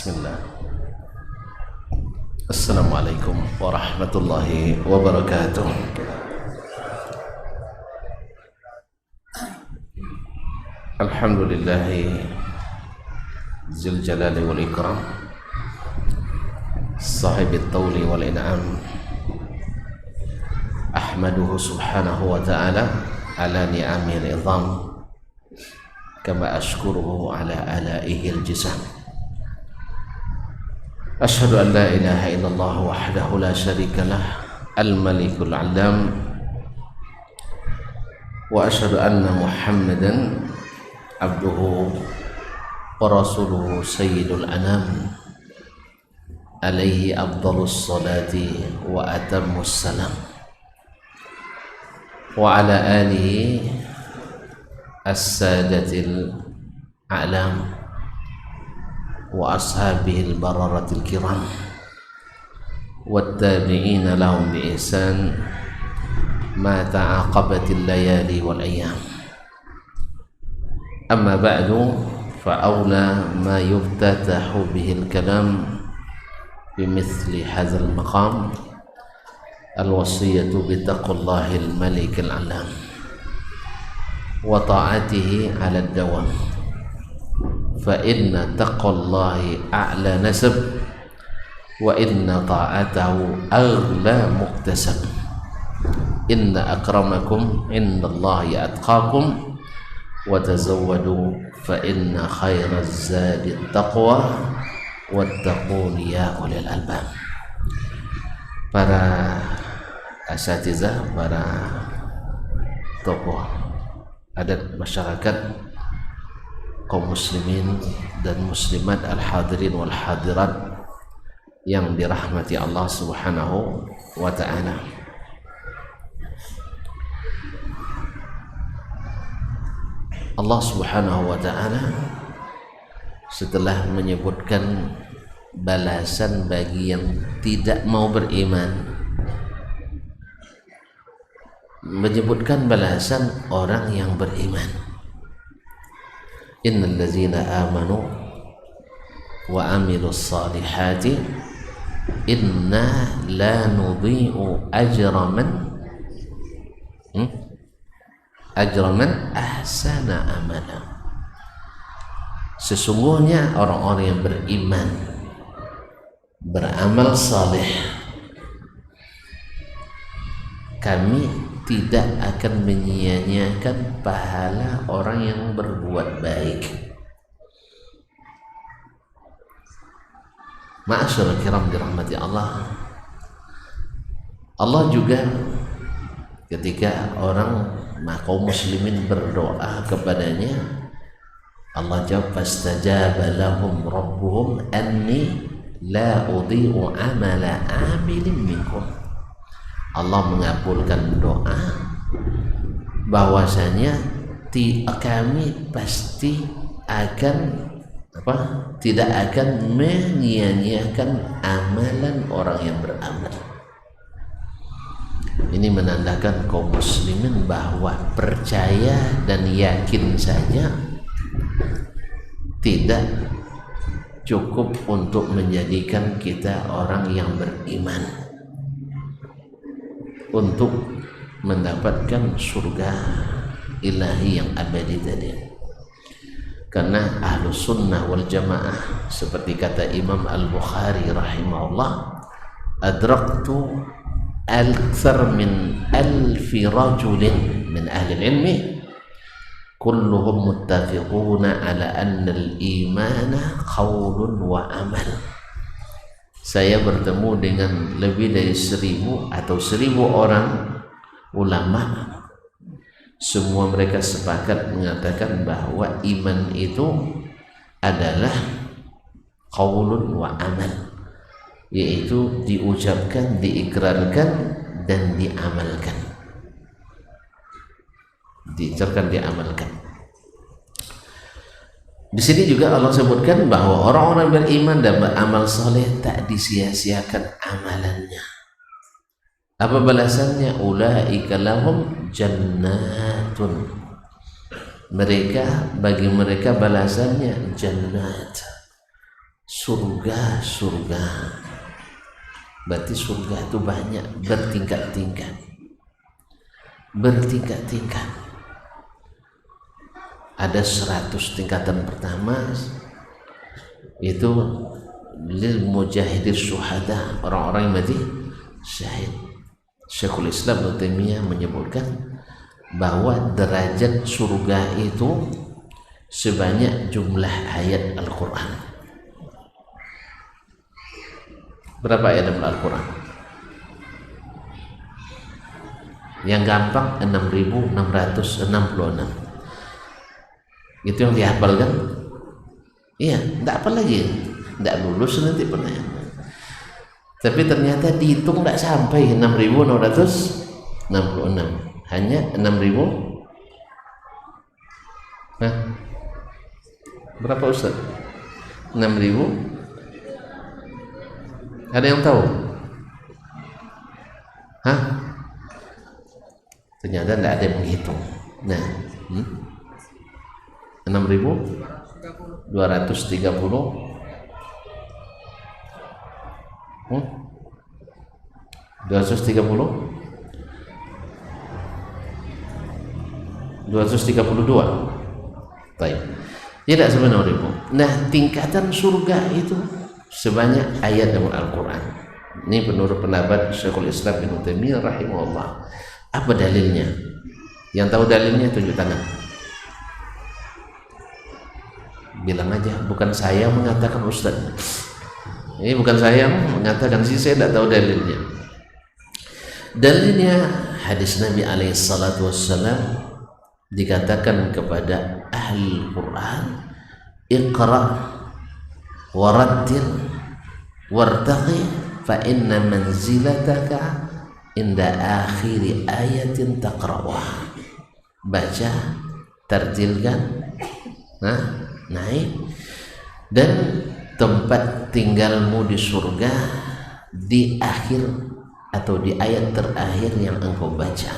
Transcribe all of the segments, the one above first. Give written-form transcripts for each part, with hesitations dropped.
Bismillah. Assalamualaikum warahmatullahi wabarakatuh. Alhamdulillahi Zil Jalali wal Ikram, Sahibit Tawli wal In'am. Ahmaduhu subhanahu wa ta'ala ala ni'amil idham, kama ashkuruhu ala alaihil jisam. Ashhadu an la ilaha illallah wahdahu la syarika lah, al-malikul alam, wa ashhadu anna muhammadan abduhu wa rasuluhu sayyidul anam, alaihi afdalus salati wa atammus salam, wa ala alihi as-sadatil a'lam wa ashabihil bararatil kiram wattabi'ina lahum bi ihsan ma ta'aqabatil layali wal ayyam. Amma ba'du, fa awla ma yuftatahu bihil kalam bimithli hadzal maqam al-wasiyatu bi taqwallahil malikil alam wa ta'atihi 'ala ad-dawam. Fa inna taqwallahi a'la nasab wa inna ta'atahu aghla muktasab. Inna akramakum indallahi atqakum wa tazawwadu fa inna khairaz zadi taqwa wattaquni ya ulil albab. Para asatizah, para tokoh adat masyarakat, kaum muslimin dan muslimat, al-hadirin wal hadirat yang dirahmati Allah subhanahu wa ta'ala. Allah subhanahu wa ta'ala setelah menyebutkan balasan bagi yang tidak mau beriman, menyebutkan balasan orang yang beriman. Innal ladzina amanu wa amilus salihati inna la nudhi'u ajra man ahsana amala. Sesungguhnya orang-orang yang beriman, beramal saleh, kami tidak akan menyia-nyiakan pahala orang yang berbuat baik. Ma'asyiral kiram dirahmati Allah. Allah juga ketika orang kaum muslimin berdoa kepadanya, Allah jawab, fastajaba lahum rabbuhum anni la udhi'u amala amilin minkum. Allah mengabulkan doa bahwasanya kami pasti akan tidak akan menyia-nyiakan amalan orang yang beramal. Ini menandakan kaum muslimin bahwa percaya dan yakin saja tidak cukup untuk menjadikan kita orang yang beriman untuk mendapatkan surga ilahi yang abadi tadi. Karena ahlu sunnah wal jamaah, seperti kata Imam Al-Bukhari rahimahullah, adraktu akthar min alfi rajulin min ahli ilmi kulluhum muttafiquna ala anna al-imana qawlun wa amal. Saya bertemu dengan lebih dari 1000 atau 1000 orang ulama, semua mereka sepakat mengatakan bahwa iman itu adalah qaulun wa amal, yaitu diucapkan, diikrarkan dan diamalkan. Diucapkan, diamalkan. Di sini juga Allah sebutkan bahwa orang-orang beriman dan beramal soleh tak disia-siakan amalannya. Apa balasannya? Ulaika lahum jannatun. Bagi mereka balasannya jannat. surga. Berarti surga itu banyak, bertingkat-tingkat. Ada 100 tingkatan pertama, itu lil mujahidin syuhada, orang-orang yang mati syahid. Syekhul Islam Ibnu Taimiyah menyebutkan bahwa derajat surga itu sebanyak jumlah ayat Al-Quran. Berapa ayat dalam Al-Quran? Yang gampang 6.666. Itu yang dihafal kan? Iya, tidak apa lagi, tidak lulus nanti pernah. Tapi ternyata dihitung tidak sampai 6.666, hanya 6.000. Hah? Berapa Ustaz? 6.000? Ada yang tahu? Hah? Ternyata tidak ada yang menghitung. Nah, 6.230. 232. Baik. Tidak sebenarnya 6.000. Nah, tingkatan surga itu sebanyak ayat dalam Al-Quran. Ini menurut pendapat Syekhul Islam Ibnu Taimiyah rahimahullah. Apa dalilnya? Yang tahu dalilnya tunjuk tangan. Bilang aja, bukan saya mengatakan Ustaz. Ini bukan saya mengatakan, sih saya tidak tahu dalilnya. Dalilnya hadis Nabi alaihi salatu wassalam, dikatakan kepada ahli Quran, iqra warattil wartaqi fa inna manzilataka inda akhiri ayatin taqra'uha. Baca, tartilkan, naik, dan tempat tinggalmu di surga di akhir atau di ayat terakhir yang engkau baca.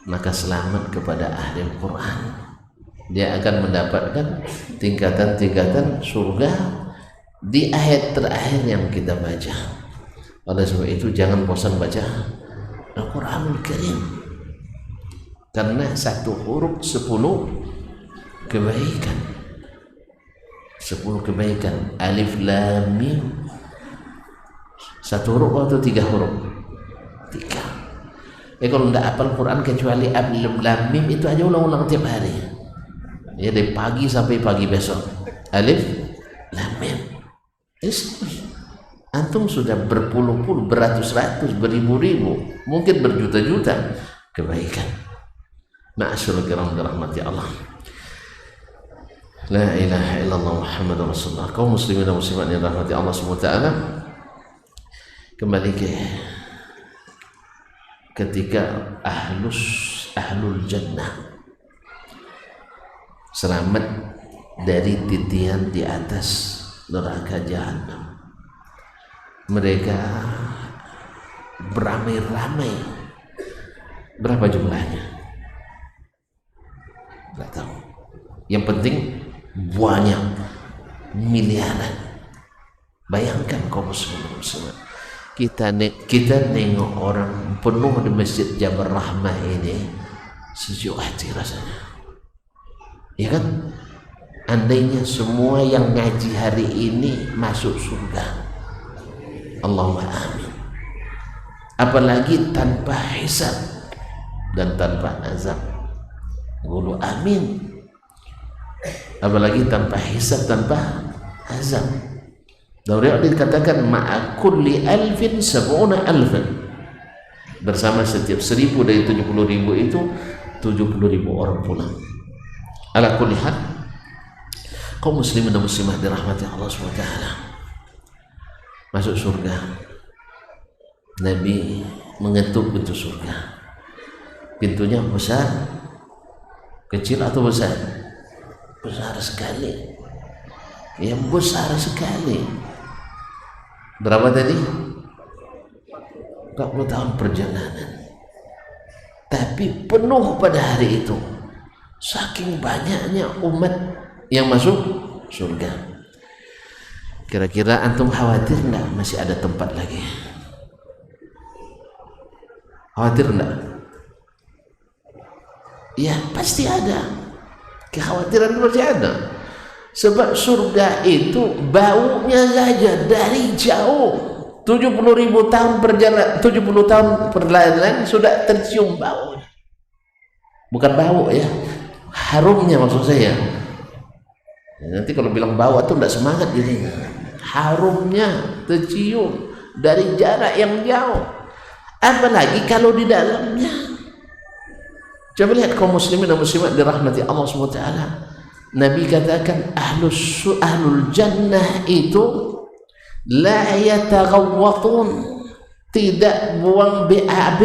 Maka selamat kepada ahli Quran, dia akan mendapatkan tingkatan-tingkatan surga di ayat terakhir yang kita baca. Oleh sebab itu jangan bosan baca Al-Quranul Karim, karena satu huruf 10 kebaikan. 10 kebaikan. Alif lam mim, satu huruf atau 3 huruf? 3. Kalau tidak hafal Quran kecuali alif lam mim itu aja ulang-ulang tiap hari. Ya, dari pagi sampai pagi besok. Alif lam mim. Antum sudah berpuluh-puluh, beratus-ratus, beribu-ribu, mungkin berjuta-juta kebaikan. Ma'asyurul kiram dirahmati Allah. La ilaha illallah Muhammadur Rasulullah. Kaum muslimin dan muslimat yang dirahmati Allah SWT, kembali ketika ahlul jannah selamat dari titian di atas neraka jahanam, mereka beramai-ramai. Berapa jumlahnya? Tidak tahu. Yang penting banyak, miliaran. Bayangkan kaum muslimin, kita nengok orang penuh di Masjid Jabal Rahmah ini, sejuk hati rasanya, ya kan? Andainya semua yang ngaji hari ini masuk surga, Allahumma amin. Apalagi tanpa hisab dan tanpa azab, qulu amin. Apalagi tanpa hisab, tanpa azab. Dauriyah dikatakan ma'a kulli alfin sab'una alfan, bersama setiap 1000 dari 70.000 itu 70.000 orang pulang. Ala kulli hal, kaum muslimin dan muslimah dirahmati Allah SWT, masuk surga. Nabi mengetuk pintu surga. Pintunya besar, kecil atau besar? Besar sekali. Yang besar sekali. Berapa tadi? 40 tahun perjalanan. Tapi penuh pada hari itu. Saking banyaknya umat yang masuk surga. Kira-kira antum khawatir enggak masih ada tempat lagi? Khawatir enggak? Ya pasti ada. Kekhawatiran pasti ada. Sebab surga itu baunya saja dari jauh 70.000 tahun perjalanan, 70 tahun perjalanan sudah tercium bau. Bukan bau ya, harumnya maksud saya. Nanti kalau bilang bau itu enggak semangat jadi. Harumnya tercium dari jarak yang jauh. Apalagi kalau di dalamnya. Coba lihat kaum muslimin dan muslimat dirahmati Allah SWT. Nabi katakan ahlul jannah itu la yataghawwatun, tidak buang BAB,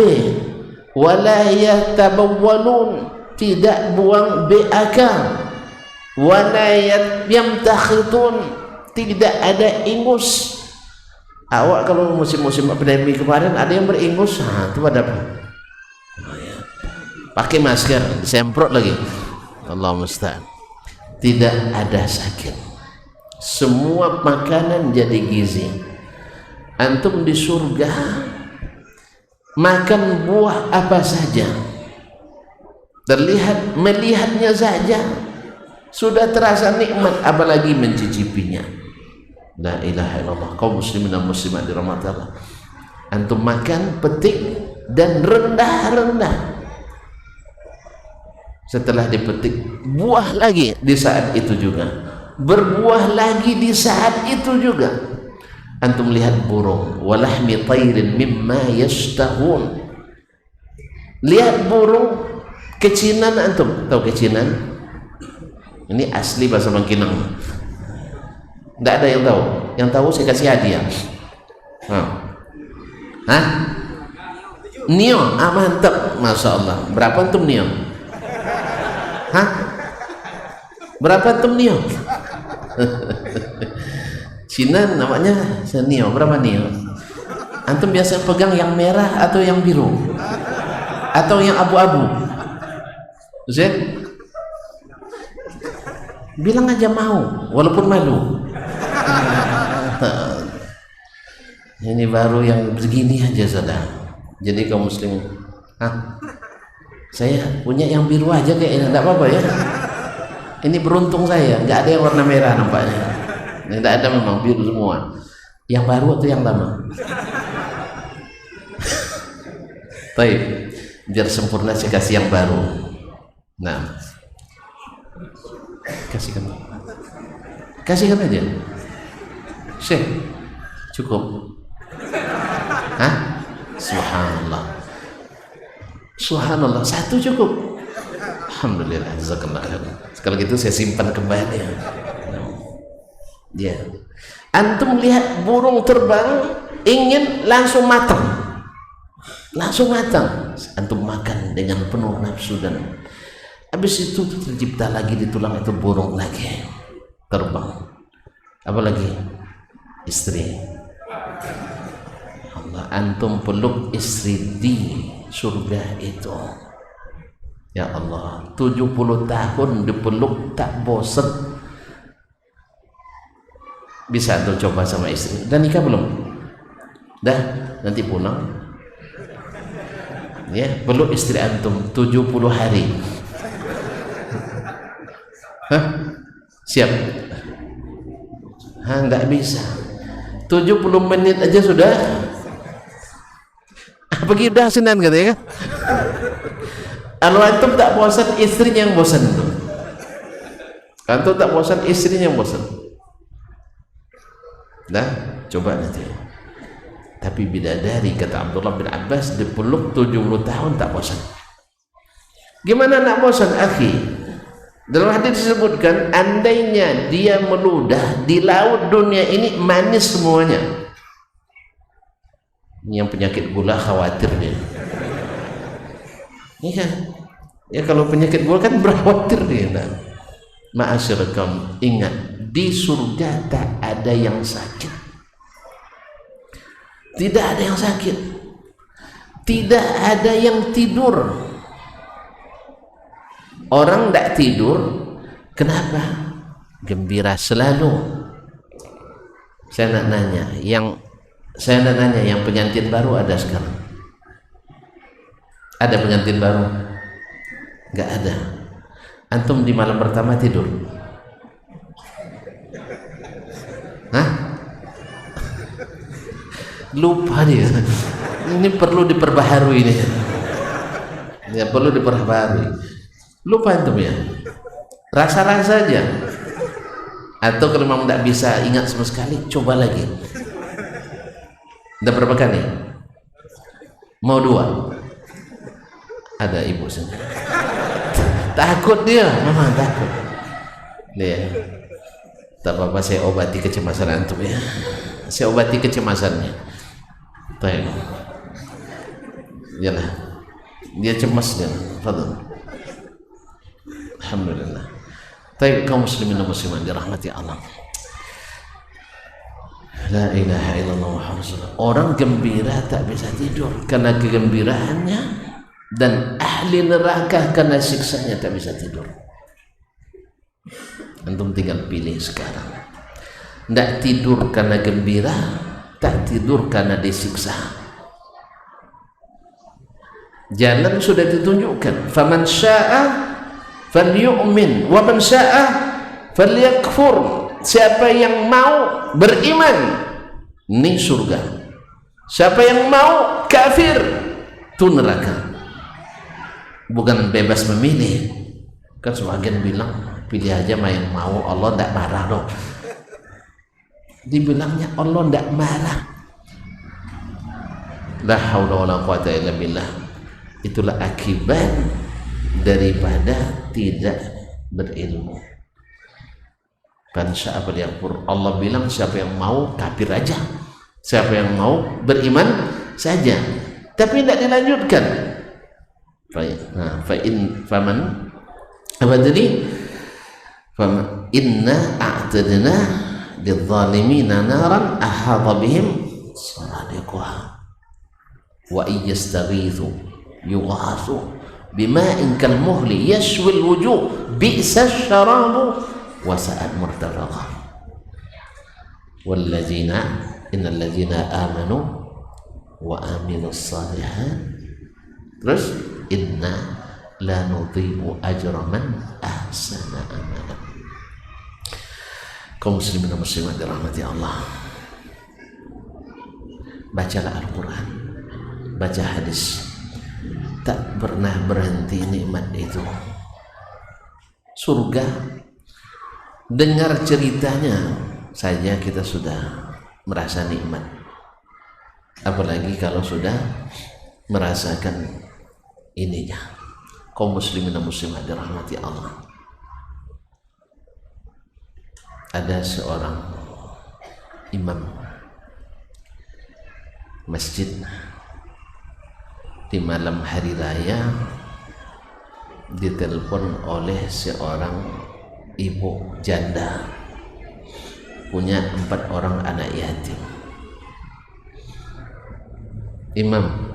wala yatabawwalun, tidak buang BAK, wala yamtakhitun, tidak ada ingus. Awak kalau musim-musim pandemi kemarin ada yang beringus, itu ada apa? Pakai masker, disemprot lagi. Allah musta'an. Tidak ada sakit. Semua makanan jadi gizi. Antum di surga makan buah apa saja, terlihat, melihatnya saja sudah terasa nikmat, apalagi mencicipinya. La ilaha illallah. Kaum muslimin dan muslimat dirahmati Allah. Antum makan, petik dan rendah-rendah. Setelah dipetik, buah lagi di saat itu juga, berbuah lagi di saat itu juga. Antum lihat burung, walahmi tayrin mimma yashtahun. Lihat burung kecinan, antum tahu kecinan? Ini asli bahasa Bangkinang. Tidak ada yang tahu. Yang tahu saya kasih hadiah. Hah? Nio, mantap, masya Allah. Berapa antum nio? Hah? Berapa antum nio? Cina namanya nio. Berapa nio? Antum biasa pegang yang merah atau yang biru? Atau yang abu-abu? Ustaz? Bilang aja mau, walaupun malu. Ini baru yang begini aja sudah. Jadi kaum muslimin, saya punya yang biru aja kayaknya, enggak apa-apa ya. Ini beruntung saya, enggak ada yang warna merah nampaknya. Enggak ada, memang biru semua. Yang baru atau yang lama? Baik, biar sempurna saya kasih yang baru. Nah, kasihkan aja. Syekh, cukup. Hah? Subhanallah. Subhanallah, satu cukup. Alhamdulillah, jazakallah khair. Kalau gitu saya simpan kembali. Ya. Antum lihat burung terbang, ingin langsung matang. Langsung matang. Antum makan dengan penuh nafsu, dan habis itu tercipta lagi di tulang itu burung lagi terbang. Apalagi istri. Allah, antum peluk istri di surga itu. Ya Allah, 70 tahun dipeluk tak bosan. Bisa antum coba sama istri. Dan nikah belum? Dah, nanti pulang. Ya, peluk istri antum 70 hari. Hah? Siap? Enggak bisa. 70 menit aja sudah. Pergi udah senang katanya kan? Kalau antum tak bosan, istrinya yang bosan itu. Antum tak bosan, istrinya yang bosan. Dah, coba nanti. Tapi bidadari, kata Abdullah bin Abbas, dipeluk 70 tahun tak bosan. Gimana nak bosan, akhi? Dalam hadis disebutkan, andainya dia meludah di laut dunia ini manis semuanya. Ini yang penyakit gula khawatir dia. Ini kan, ya kalau penyakit gula kan berkhawatir dia. Nah, ma'asyarakum, ingat, di surga tak ada yang sakit. Tidak ada yang sakit. Tidak ada yang tidur. Orang tidak tidur, kenapa? Gembira selalu. Saya nak nanya, yang pengantin baru ada sekarang? Ada pengantin baru? Enggak ada. Antum di malam pertama tidur? Hah? Lupa dia. Ini perlu diperbaharui ini. Ya, perlu diperbaharui. Lupa antum ya? Rasa-rasa aja. Atau kalau memang tidak bisa ingat sama sekali, coba lagi. Udah berapa kali? Mau 2? Ada ibu sini. Takut dia, memang takut. Dia. Tak apa-apa, saya obati kecemasan antum ya. Saya obati kecemasannya. Baik. Yalah. Dia cemas dia. Fadhil. Alhamdulillah. Baik, kaum muslimin dan muslimat dirahmati Allah. La ilaha illallah Muhammadur Rasulullah. Orang gembira tak bisa tidur karena kegembiraannya, dan ahli neraka karena siksanya tak bisa tidur. Antum tinggal pilih sekarang. Tidak tidur karena gembira, tak tidur karena disiksa. Jalan sudah ditunjukkan. Faman syaa falyu'min wa man syaa falyakfur. Siapa yang mau beriman, ini surga. Siapa yang mau kafir, itu neraka. Bukan bebas memilih. Kan sebagian bilang pilih aja yang mau, Allah tidak marah loh. Dibilangnya Allah tidak marah. La haula wala quwata illa billah. Itulah akibat daripada tidak berilmu. Kan siapa yang Allah bilang siapa yang mau kafir aja, siapa yang mau beriman saja, tapi tidak dilanjutkan. Faman apa tadi? Faman inna a'tadna lidzalimina naran ahata bihim saradiquha wa iyastaghithu yughathu bima'in kalmuhli yashwil wujuh bi'sa syarabu wa sa'at murtafaqa innal ladzina amanu wa amilus salihat. Terus inna la nudhi'u ajra man ahsana amala. Kaum muslimin dan muslimat dirahmati Allah, bacalah Al-Quran, baca hadis. Tak pernah berhenti nikmat itu. Surga, dengar ceritanya saja kita sudah merasa nikmat, apalagi kalau sudah merasakan ininya. Kaum muslimin dan muslimat dirahmati Allah, ada seorang imam masjid di malam hari raya ditelepon oleh seorang ibu janda punya 4 orang anak yatim. Imam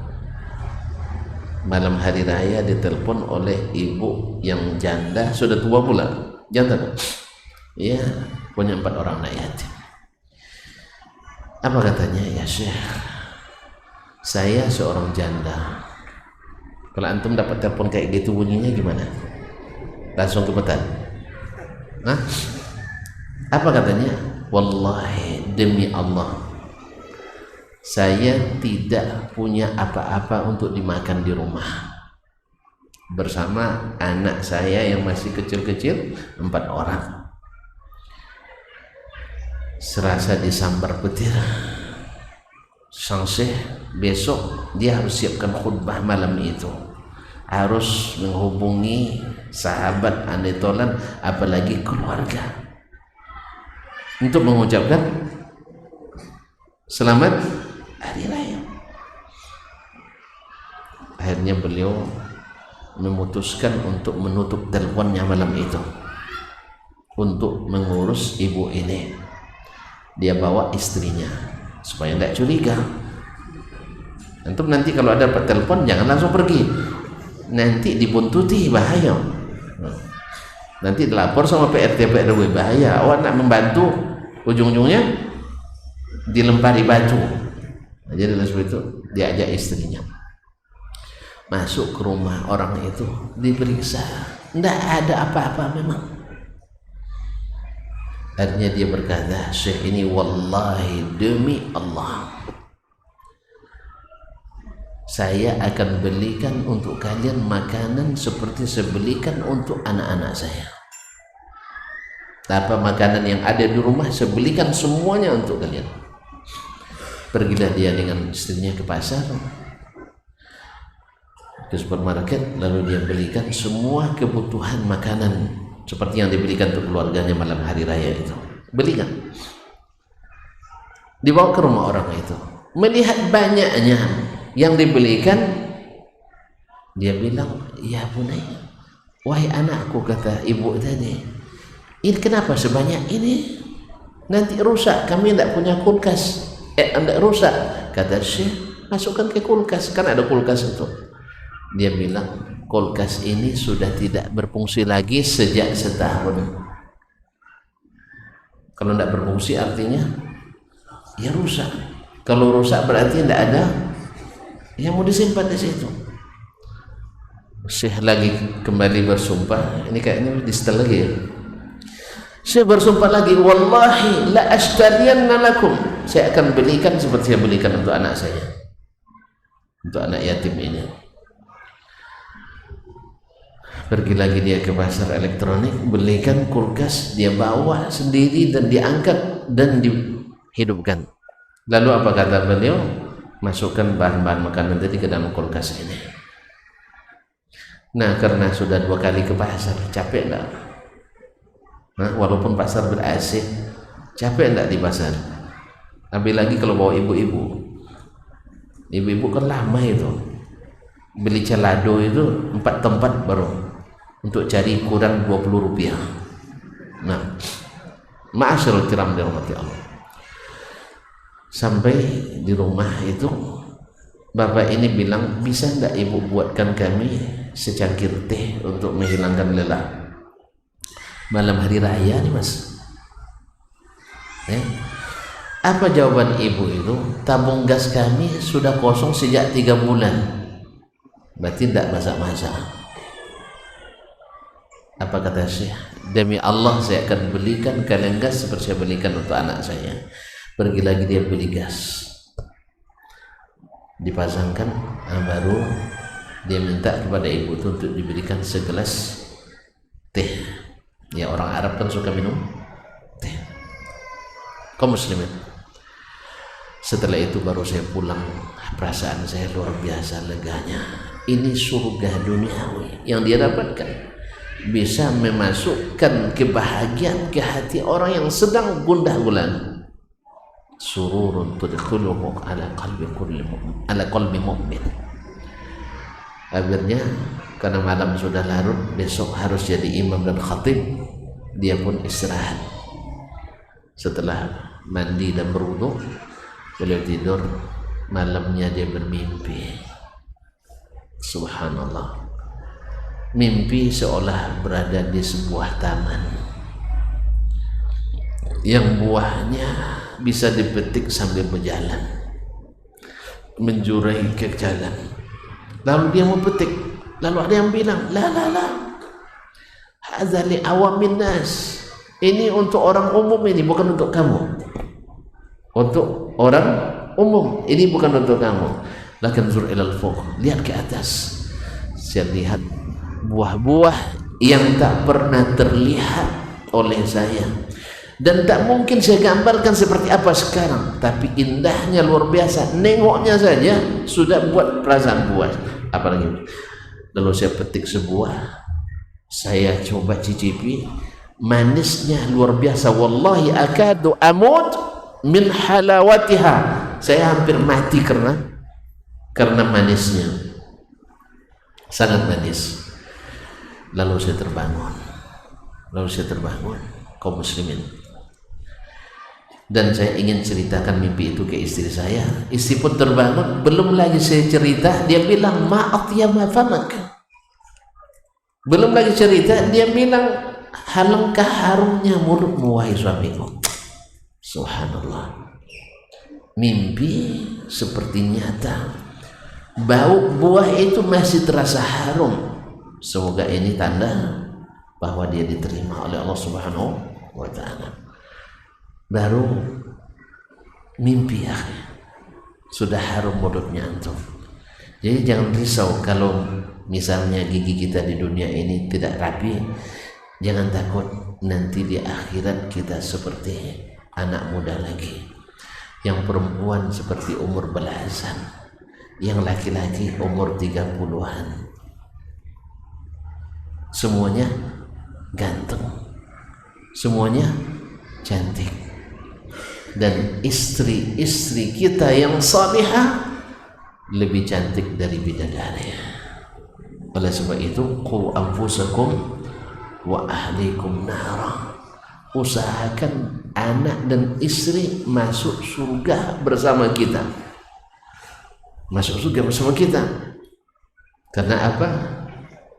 malam hari raya ditelepon oleh ibu yang janda, sudah tua pula, janda ya, punya 4 orang anak yatim. Apa katanya? Ya Syekh, saya seorang janda. Kalau antum dapat telepon kayak gitu bunyinya gimana? Langsung gemetar? Hah? Apa katanya? Wallahi, demi Allah, saya tidak punya apa-apa untuk dimakan di rumah bersama anak saya yang masih kecil-kecil 4 orang. Serasa disambar petir. Sang Syekh besok dia harus siapkan khutbah malam itu, harus menghubungi sahabat anetolan apalagi keluarga untuk mengucapkan selamat hari raya. Akhirnya beliau memutuskan untuk menutup teleponnya malam itu untuk mengurus ibu ini. Dia bawa istrinya supaya tidak curiga. Antum nanti kalau ada telepon jangan langsung pergi, nanti dibuntuti, bahaya. Nanti dilapor sama PRT PRW, bahaya. Awak nak membantu, ujung-ujungnya dilempari batu. Jadi oleh sebab itu diajak istrinya masuk ke rumah orang itu, diperiksa, tidak ada apa-apa memang. Akhirnya dia berkata, Syekh ini wallahi demi Allah saya akan belikan untuk kalian makanan seperti saya belikan untuk anak-anak saya. Apa makanan yang ada di rumah saya belikan semuanya untuk kalian. Pergilah dia dengan istrinya ke pasar, ke supermarket, lalu dia belikan semua kebutuhan makanan seperti yang dibelikan untuk keluarganya malam hari raya itu. Belikan, dibawa ke rumah orang itu. Melihat banyaknya yang dibelikan, dia bilang, ya bunai, wahai anakku, kata ibu tadi, ini kenapa sebanyak ini? Nanti rusak, kami tidak punya kulkas. Tidak rusak, kata Syekh, masukkan ke kulkas, kan ada kulkas itu. Dia bilang, kulkas ini sudah tidak berfungsi lagi sejak setahun. Kalau tidak berfungsi artinya ya rusak. Kalau rusak berarti tidak ada yang mau disimpan di situ. Syekh lagi kembali bersumpah, ini kayaknya di setel lagi ya. Syekh bersumpah lagi, wallahi la ashtariyanna lakum, saya akan belikan seperti saya belikan untuk anak saya, untuk anak yatim ini. Pergi lagi dia ke pasar elektronik, belikan kulkas, dia bawa sendiri dan diangkat dan dihidupkan. Lalu apa kata beliau? Masukkan bahan-bahan makanan tadi ke dalam kulkas ini. Nah, karena sudah 2 kali ke pasar, capek enggak? Nah, walaupun pasar ber-AC, capek enggak di pasar? Ambil lagi kalau bawa ibu-ibu. Ibu-ibu kan lama itu. Beli celado itu 4 tempat baru untuk cari kurang 20 rupiah. Nah, ma'asyarul kiram dirahmati Allah. Sampai di rumah itu bapak ini bilang, bisa enggak ibu buatkan kami secangkir teh untuk menghilangkan lelah malam hari raya nih mas. Apa jawaban ibu itu? Tabung gas kami sudah kosong sejak 3 bulan. Berarti tidak masak-masak. Apa kata Syekh? Demi Allah saya akan belikan kalian gas seperti saya belikan untuk anak saya. Pergi lagi dia beli gas, dipasangkan, baru dia minta kepada ibu itu untuk diberikan segelas teh. Ya, orang Arab kan suka minum teh. Kaum muslimin, setelah itu baru saya pulang, perasaan saya luar biasa leganya. Ini surga duniawi yang dia dapatkan, bisa memasukkan kebahagiaan ke hati orang yang sedang gundah gulana. Sururun tudkhuluhu ala qalbi mu'min. Akhirnya karena malam sudah larut, besok harus jadi imam dan khatib, dia pun istirahat. Setelah mandi dan berwudu, beliau tidur. Malamnya dia bermimpi, subhanallah, mimpi seolah berada di sebuah taman yang buahnya bisa dipetik sambil berjalan, menjurai ke jalan. Lalu dia mau petik, lalu ada yang bilang, la hadza li awamin nas, ini untuk orang umum, ini bukan untuk kamu. Untuk orang umum, ini bukan untuk kamu. Lakin zur ilal fuq, lihat ke atas. Saya lihat buah-buah yang tak pernah terlihat oleh saya, dan tak mungkin saya gambarkan seperti apa sekarang, tapi indahnya luar biasa. Nengoknya saja sudah buat perasaan puas, apalagi. Lalu saya petik sebuah, saya coba cicipi, manisnya luar biasa. Wallahi akadu amut min halawatiha, saya hampir mati karena manisnya, sangat manis. Lalu saya terbangun, kaum muslimin, dan saya ingin ceritakan mimpi itu ke istri saya. Istri pun terbangun. Belum lagi saya cerita, dia bilang ma'atyama famak. Belum lagi cerita, dia bilang alangkah harumnya mulutmu wahai suamiku. Subhanallah. mimpi seperti nyata. Bau buah itu masih terasa harum. Semoga ini tanda bahwa dia diterima oleh Allah Subhanahu wa ta'ala. Baru mimpi akhir sudah harum mulutnya antum. Jadi jangan risau kalau misalnya gigi kita di dunia ini tidak rapi. Jangan takut, nanti di akhirat kita seperti anak muda lagi. Yang perempuan seperti umur belasan, yang laki-laki umur 30-an. Semuanya ganteng, semuanya cantik. Dan istri-istri kita yang salihah lebih cantik dari bidadari. Oleh sebab itu, qu anfusakum wa ahlikum nara. Usahakan anak dan istri masuk surga bersama kita. Masuk surga bersama kita. Karena apa?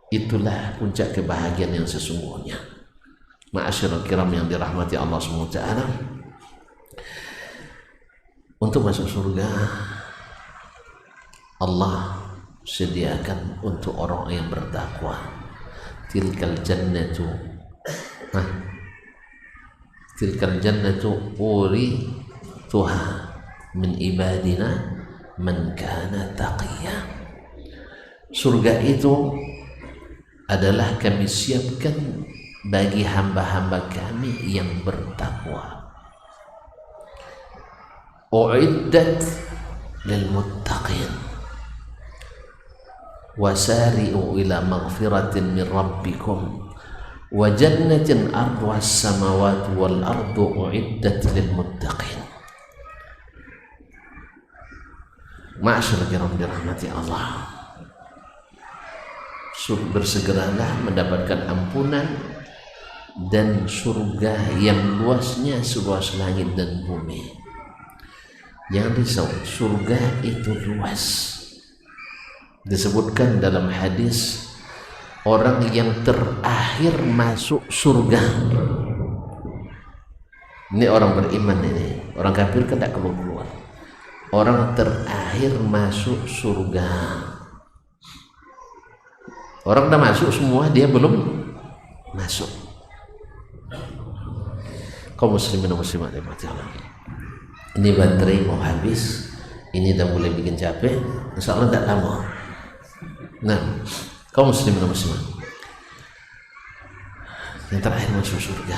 Itulah puncak kebahagiaan yang sesungguhnya. Ma'asyiral kiram yang dirahmati Allah SWT, untuk masuk surga Allah sediakan untuk orang yang bertakwa. Tilkal jannatu uri tuha min ibadina man kana taqiyya. Surga itu adalah kami siapkan bagi hamba-hamba kami yang bertakwa. Uiddat lil muttaqin wasari'u ila maghfiratin min rabbikum wa jannatin arduha as-samawati wal ardu uiddat lil muttaqin. Ma'asyiral kiram dirahmati Allah, bersegeralah mendapatkan ampunan dan surga yang luasnya seluas langit dan bumi. Jangan risau, surga itu luas. Disebutkan dalam hadis, orang yang terakhir masuk surga, ini orang beriman ini, orang kafir kan tidak keluar. Orang terakhir masuk surga. Orang dah masuk semua, dia belum masuk. Kaum muslimin dan muslimat rahmati Allah. Ini baterai mau habis, ini dah mulai bikin capek, insyaallah tak lama. Nah, kaum muslimin dan muslimat, yang terakhir masuk surga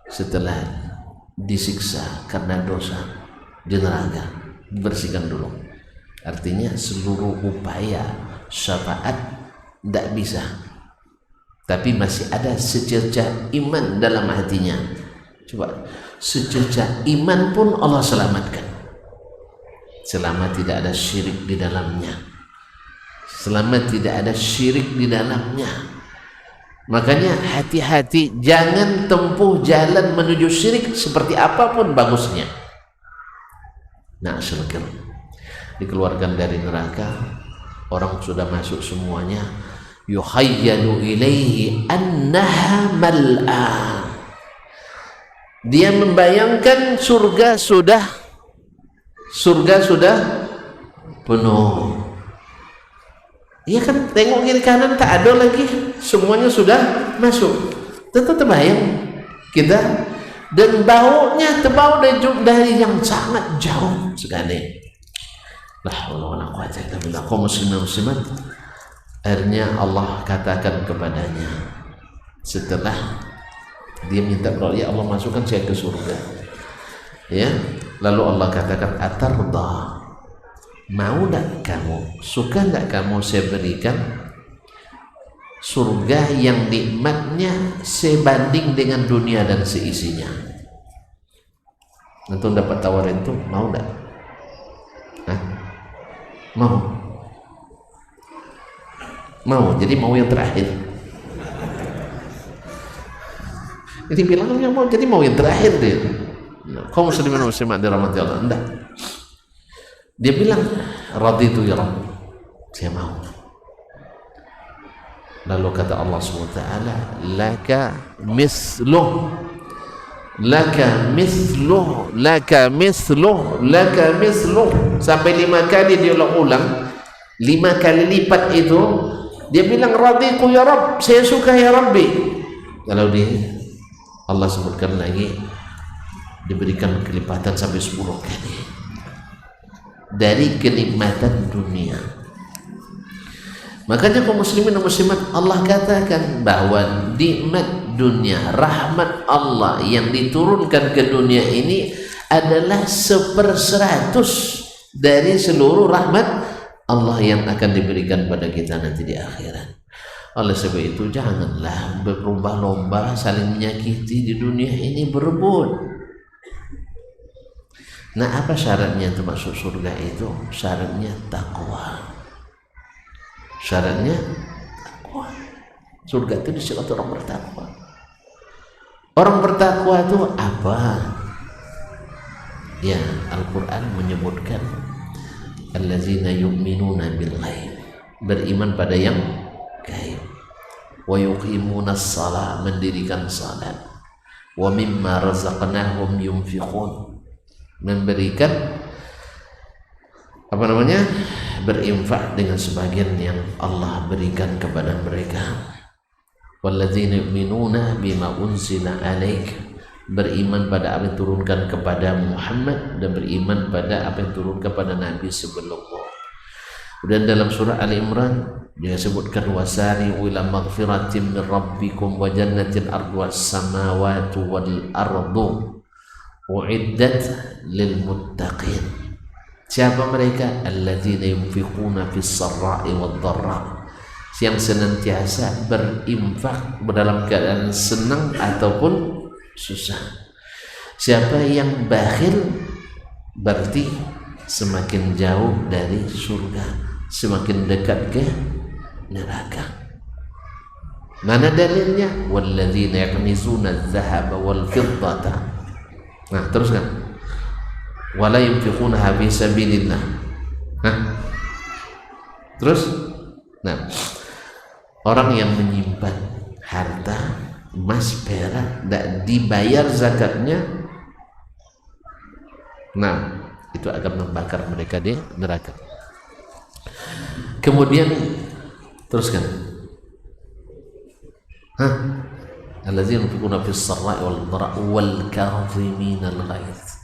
setelah disiksa karena dosa di neraka, bersihkan dulu. Artinya seluruh upaya syafaat tidak bisa, tapi masih ada secercah iman dalam hatinya. Coba, secercah iman pun Allah selamatkan selama tidak ada syirik di dalamnya, selama tidak ada syirik di dalamnya. Makanya hati-hati, jangan tempuh jalan menuju syirik seperti apapun bagusnya. Nah, syukur dikeluarkan dari neraka, orang sudah masuk semuanya. Yukhayyalu ilaihi annaha mal'a. Dia membayangkan surga sudah penuh. Iya kan, tengok kiri kanan tak ada lagi, semuanya sudah masuk. Tentu terbayang kita, dan baunya terbau dari yang sangat jauh sekali. La haula wala quwwata illa billah. Kaum muslimin muslimat, akhirnya Allah katakan kepadanya setelah dia minta berdoa, ya Allah masukkan saya ke surga. Ya, lalu Allah katakan, atarda, mau tak kamu, suka tak kamu saya berikan surga yang nikmatnya sebanding dengan dunia dan seisinya. Nanti dapat tawaran itu, mau tak? Mau, jadi mau yang terakhir. Jadi bilangnya mau, jadi mau yang terakhir dia. Kaum muslimin muslimat dirahmati Allah, enggak. Dia bilang, raditu ya Rabb, saya mau. Lalu kata Allah SWT, laka misluh, laka misluh, laka misluh, laka misluh, sampai 5 kali dia ulang, 5 kali lipat itu. Dia bilang radiku ya Rabb, saya suka ya Rabbi. Kalau Allah sebutkan lagi, diberikan kelipatan sampai 10 kali dari kenikmatan dunia. Makanya kaum muslimin dan muslimat, Allah katakan bahwa nikmat dunia, rahmat Allah yang diturunkan ke dunia ini adalah 1/100 dari seluruh rahmat Allah yang akan diberikan pada kita nanti di akhirat. Oleh sebab itu janganlah berlomba-lomba saling menyakiti di dunia ini, berebut. Nah, apa syaratnya untuk masuk surga itu? Syaratnya takwa. Syaratnya takwa. Surga itu disebut orang bertakwa. Orang bertakwa itu apa? Ya, Al-Quran menyebutkan allazina yu'minuna bil ghaib, beriman pada yang gaib, wa yuqimuna shalah, mendirikan salat, wa mimma razaqnahum yunfiqun, memberikan berinfak dengan sebagian yang Allah berikan kepada mereka. Walladzina yu'minuna bima unzila alaik, beriman pada apa yang turunkan kepada Muhammad dan beriman pada apa yang turun kepada Nabi sebelummu. Dan dalam surah Ali Imran dia sebutkan wasari'u ila maghfiratin min rabbikum wa jannatin arduha as-samawati wal ardu uiddat lil muttaqin. Siapa mereka? Alladzina yunfiquna fis sarra'i wad dharra, yang senantiasa berinfak dalam keadaan senang ataupun susah. Siapa yang bakhil berarti semakin jauh dari surga, semakin dekat ke neraka. Mana dalilnya? Walladzina yaknizuna adh-dhahaba wal fiddata. Nah, teruskan. Wala yunfiqunaha fi sabilillah. Terus, nah, orang yang menyimpan harta emas perak tidak dibayar zakatnya, nah itu akan membakar mereka di neraka. Kemudian teruskan, allazina yunfiquna fis sarra'i wal dharra'i wal kadhimina al ghaidh,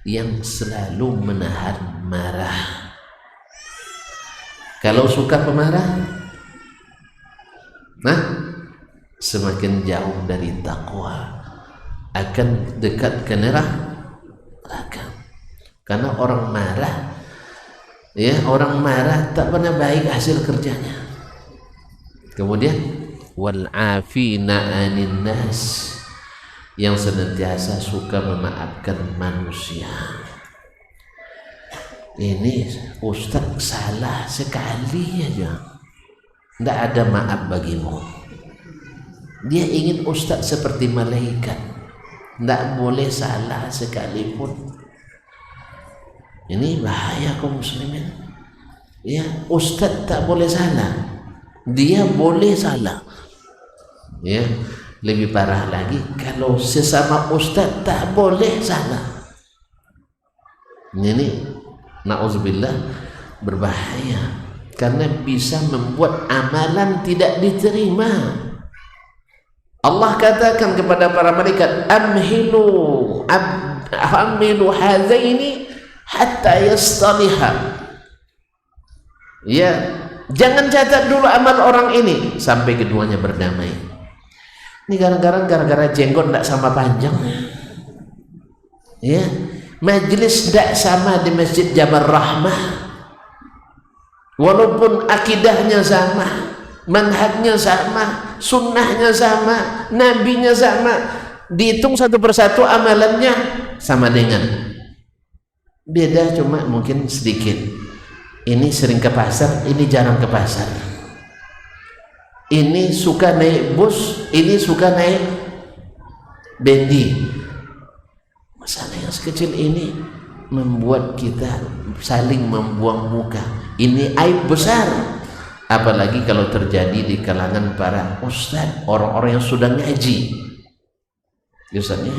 yang selalu menahan marah. Kalau suka pemarah, nah semakin jauh dari takwa, akan dekat ke neraka. Karena orang marah, ya, orang marah tak pernah baik hasil kerjanya. Kemudian wal afina 'anil nas, yang senantiasa suka memaafkan manusia. Ini Ustaz salah sekali aja, tidak ada maaf bagimu. Dia ingin Ustaz seperti malaikat, tidak boleh salah sekalipun. Ini bahaya kaum muslimin. Ya, Ustaz tak boleh salah, dia boleh salah. Ya, lebih parah lagi kalau sesama ustaz tak boleh salah. Ini na'udzubillah berbahaya, karena bisa membuat amalan tidak diterima. Allah katakan kepada para malaikat, amhilu hadzaini hatta yastaliha. Ya, jangan catat dulu amal orang ini sampai keduanya berdamai. Ini gara-gara jenggot tidak sama panjangnya. Ya, majelis tidak sama di Masjid Jabal Rahmah, walaupun akidahnya sama, manhajnya sama, sunnahnya sama, nabinya sama, dihitung satu persatu amalannya sama dengan. Beda cuma mungkin sedikit. Ini sering ke pasar, ini jarang ke pasar. Ini suka naik bus, ini suka naik bendi. Masalah yang sekecil ini membuat kita saling membuang muka. Ini aib besar, apalagi kalau terjadi di kalangan para ustaz, orang-orang yang sudah ngaji. Ustaznya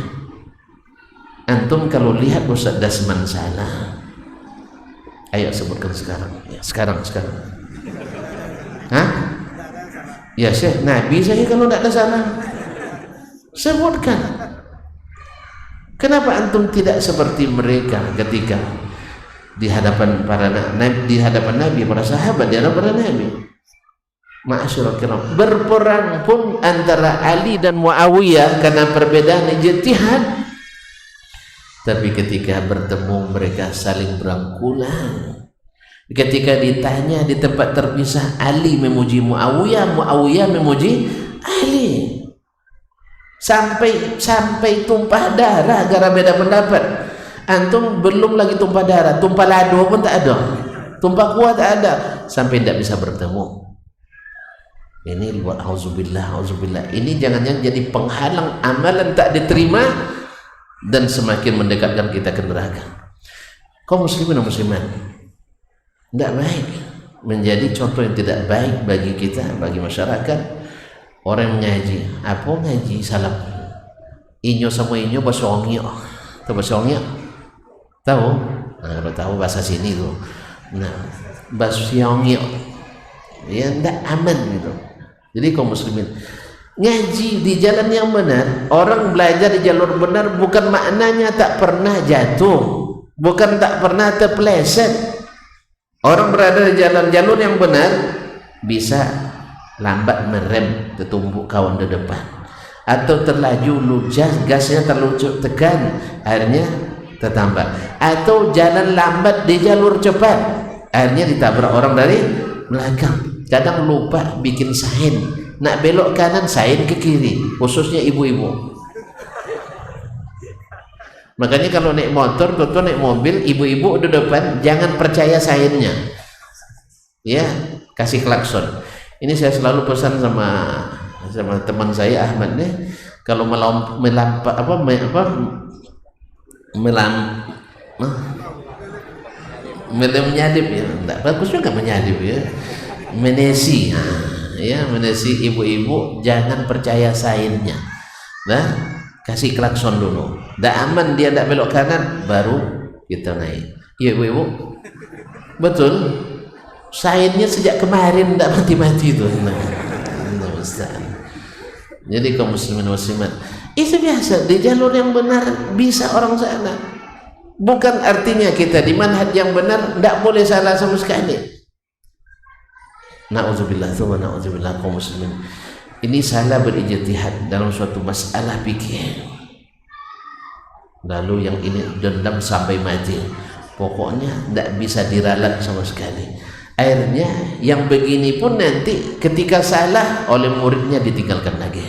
Antum kalau lihat Ustaz Dasman salah, ayo sebutkan sekarang. Ya, sekarang. Hah? Ya Syekh, Nabi saya kalau tidak ada salah. Sebutkan. Kenapa antum tidak seperti mereka ketika di hadapan para nabi, di hadapan Nabi, para sahabat, di hadapan para Nabi? Ma'asyiral kiram, berperang pun antara Ali dan Muawiyah karena perbedaan ijtihad. Tapi ketika bertemu mereka saling berangkulan. Ketika ditanya di tempat terpisah, Ali memuji Muawiyah, Muawiyah memuji Ali. Sampai tumpah darah gara beda pendapat. Antum belum lagi tumpah darah, tumpah lado pun tak ada, tumpah kuat tak ada, sampai tidak bisa bertemu. Ini buat auzubillah. Ini jangan-jangan jadi penghalang amalan tak diterima dan semakin mendekatkan kita ke neraka. Kaum muslimin dan muslimat, tidak baik, menjadi contoh yang tidak baik bagi kita, bagi masyarakat. Orang mengaji, apa ngaji salam? Inyo sama inyo bahasa ongyo, tahu bahasa ongyo? Tahu? Nah, kalau tahu bahasa sini tuh, nah bahasa ongyo, ya tidak aman gitu. Jadi kaum muslimin, ngaji di jalan yang benar, orang belajar di jalur benar bukan maknanya tak pernah jatuh, bukan tak pernah terpeleset. Orang berada di jalur yang benar bisa lambat merem tertumbuk kawan di depan, atau terlaju lujas gasnya terlalu tekan akhirnya tertambat, atau jalan lambat di jalur cepat akhirnya ditabrak orang dari belakang. Kadang lupa bikin sain, nak belok kanan sain ke kiri, khususnya ibu-ibu. Makanya kalau naik motor atau naik mobil, ibu-ibu di depan jangan percaya sainnya, ya kasih klakson. Ini saya selalu pesan sama teman saya Ahmad nih, kalau menyadip ya, enggak bagus juga menyadip ya, menesi, ya menesi ibu-ibu jangan percaya sainnya, nah kasih klakson dulu, dah aman dia tidak belok kanan baru kita naik. Iya ibu-ibu, betul. Sainnya sejak kemarin tidak mati-mati itu. Jadi kaum muslimin muslimat, itu biasa di jalur yang benar bisa orang sana. Bukan artinya kita di manhaj yang benar tidak boleh salah sama sekali. Na'udzubillah, na'udzubillah kaum muslimin. Ini salah berijtihad dalam suatu masalah fikih. Lalu yang ini dendam sampai mati. Pokoknya tidak bisa diralat sama sekali. Akhirnya yang begini pun nanti ketika salah oleh muridnya ditinggalkan lagi.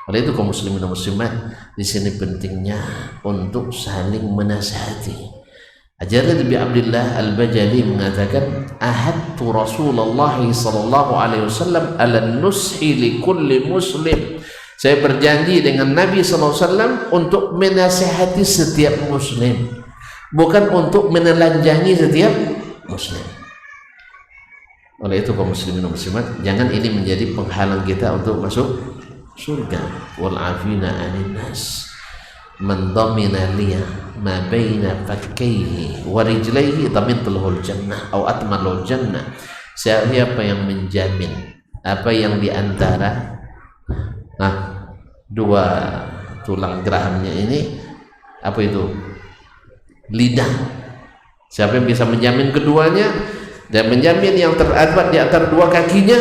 Oleh itu kaum muslimin dan muslimat, di sini pentingnya untuk saling menasihati. Jarir bin Abdullah Al-Bajali mengatakan, ahadtu Rasulullah sallallahu alaihi wasallam ala nushi li kulli muslim. Saya berjanji dengan Nabi sallallahu alaihi wasallam untuk menasihati setiap muslim, bukan untuk menelanjangi setiap muslim. Oleh itu kaum muslimin dan muslimat, jangan ini menjadi penghalang kita untuk masuk surga. Wal afina 'anil nas man dhamina liya ma baina fakkaihi wa rijlaihi dhamintul jannah atau atmalul jannah. Siapa yang menjamin apa yang di antara dua tulang gerahamnya ini, apa itu? Lidah. Siapa yang bisa menjamin keduanya dan menjamin yang terdapat di antara dua kakinya,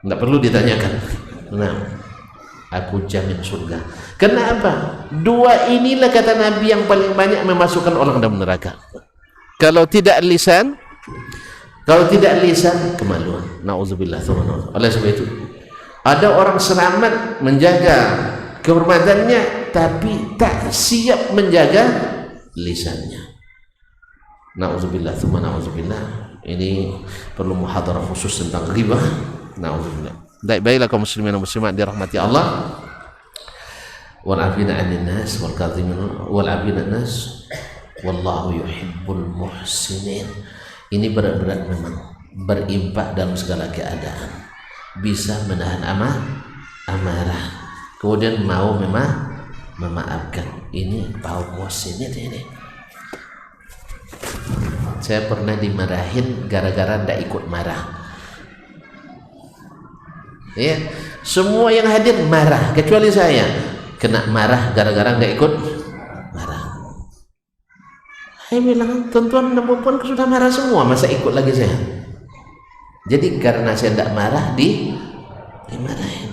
tidak perlu ditanyakan. Nah, aku jamin surga. Kenapa? Dua inilah kata Nabi yang paling banyak memasukkan orang dalam neraka. Kalau tidak lisan kemaluan. Nauzubillah. Oleh sebab itu ada orang selamat menjaga kehormatannya tapi tak siap menjaga lisannya. Nauzubillah, tsumma nauzubillah. Ini perlu muhadarah khusus tentang ghibah. Nauzubillah. Baiklah kaum muslimin dan muslimat dirahmati Allah. Wal afina 'anil nas wal kadhimin wal afina nas wallahu yuhibbul muhsinin. Ini berat-berat memang, berimpak dalam segala keadaan, bisa menahan amarah, kemudian mau memaafkan. Ini kaum muslimin ini. Saya pernah dimarahin gara-gara ndak ikut marah. Ya, semua yang hadir marah kecuali saya. Kena marah gara-gara nggak ikut marah. Saya bilang, tuan-tuan dan puan sudah marah semua, masa ikut lagi saya? Jadi karena saya tidak marah dimarahin.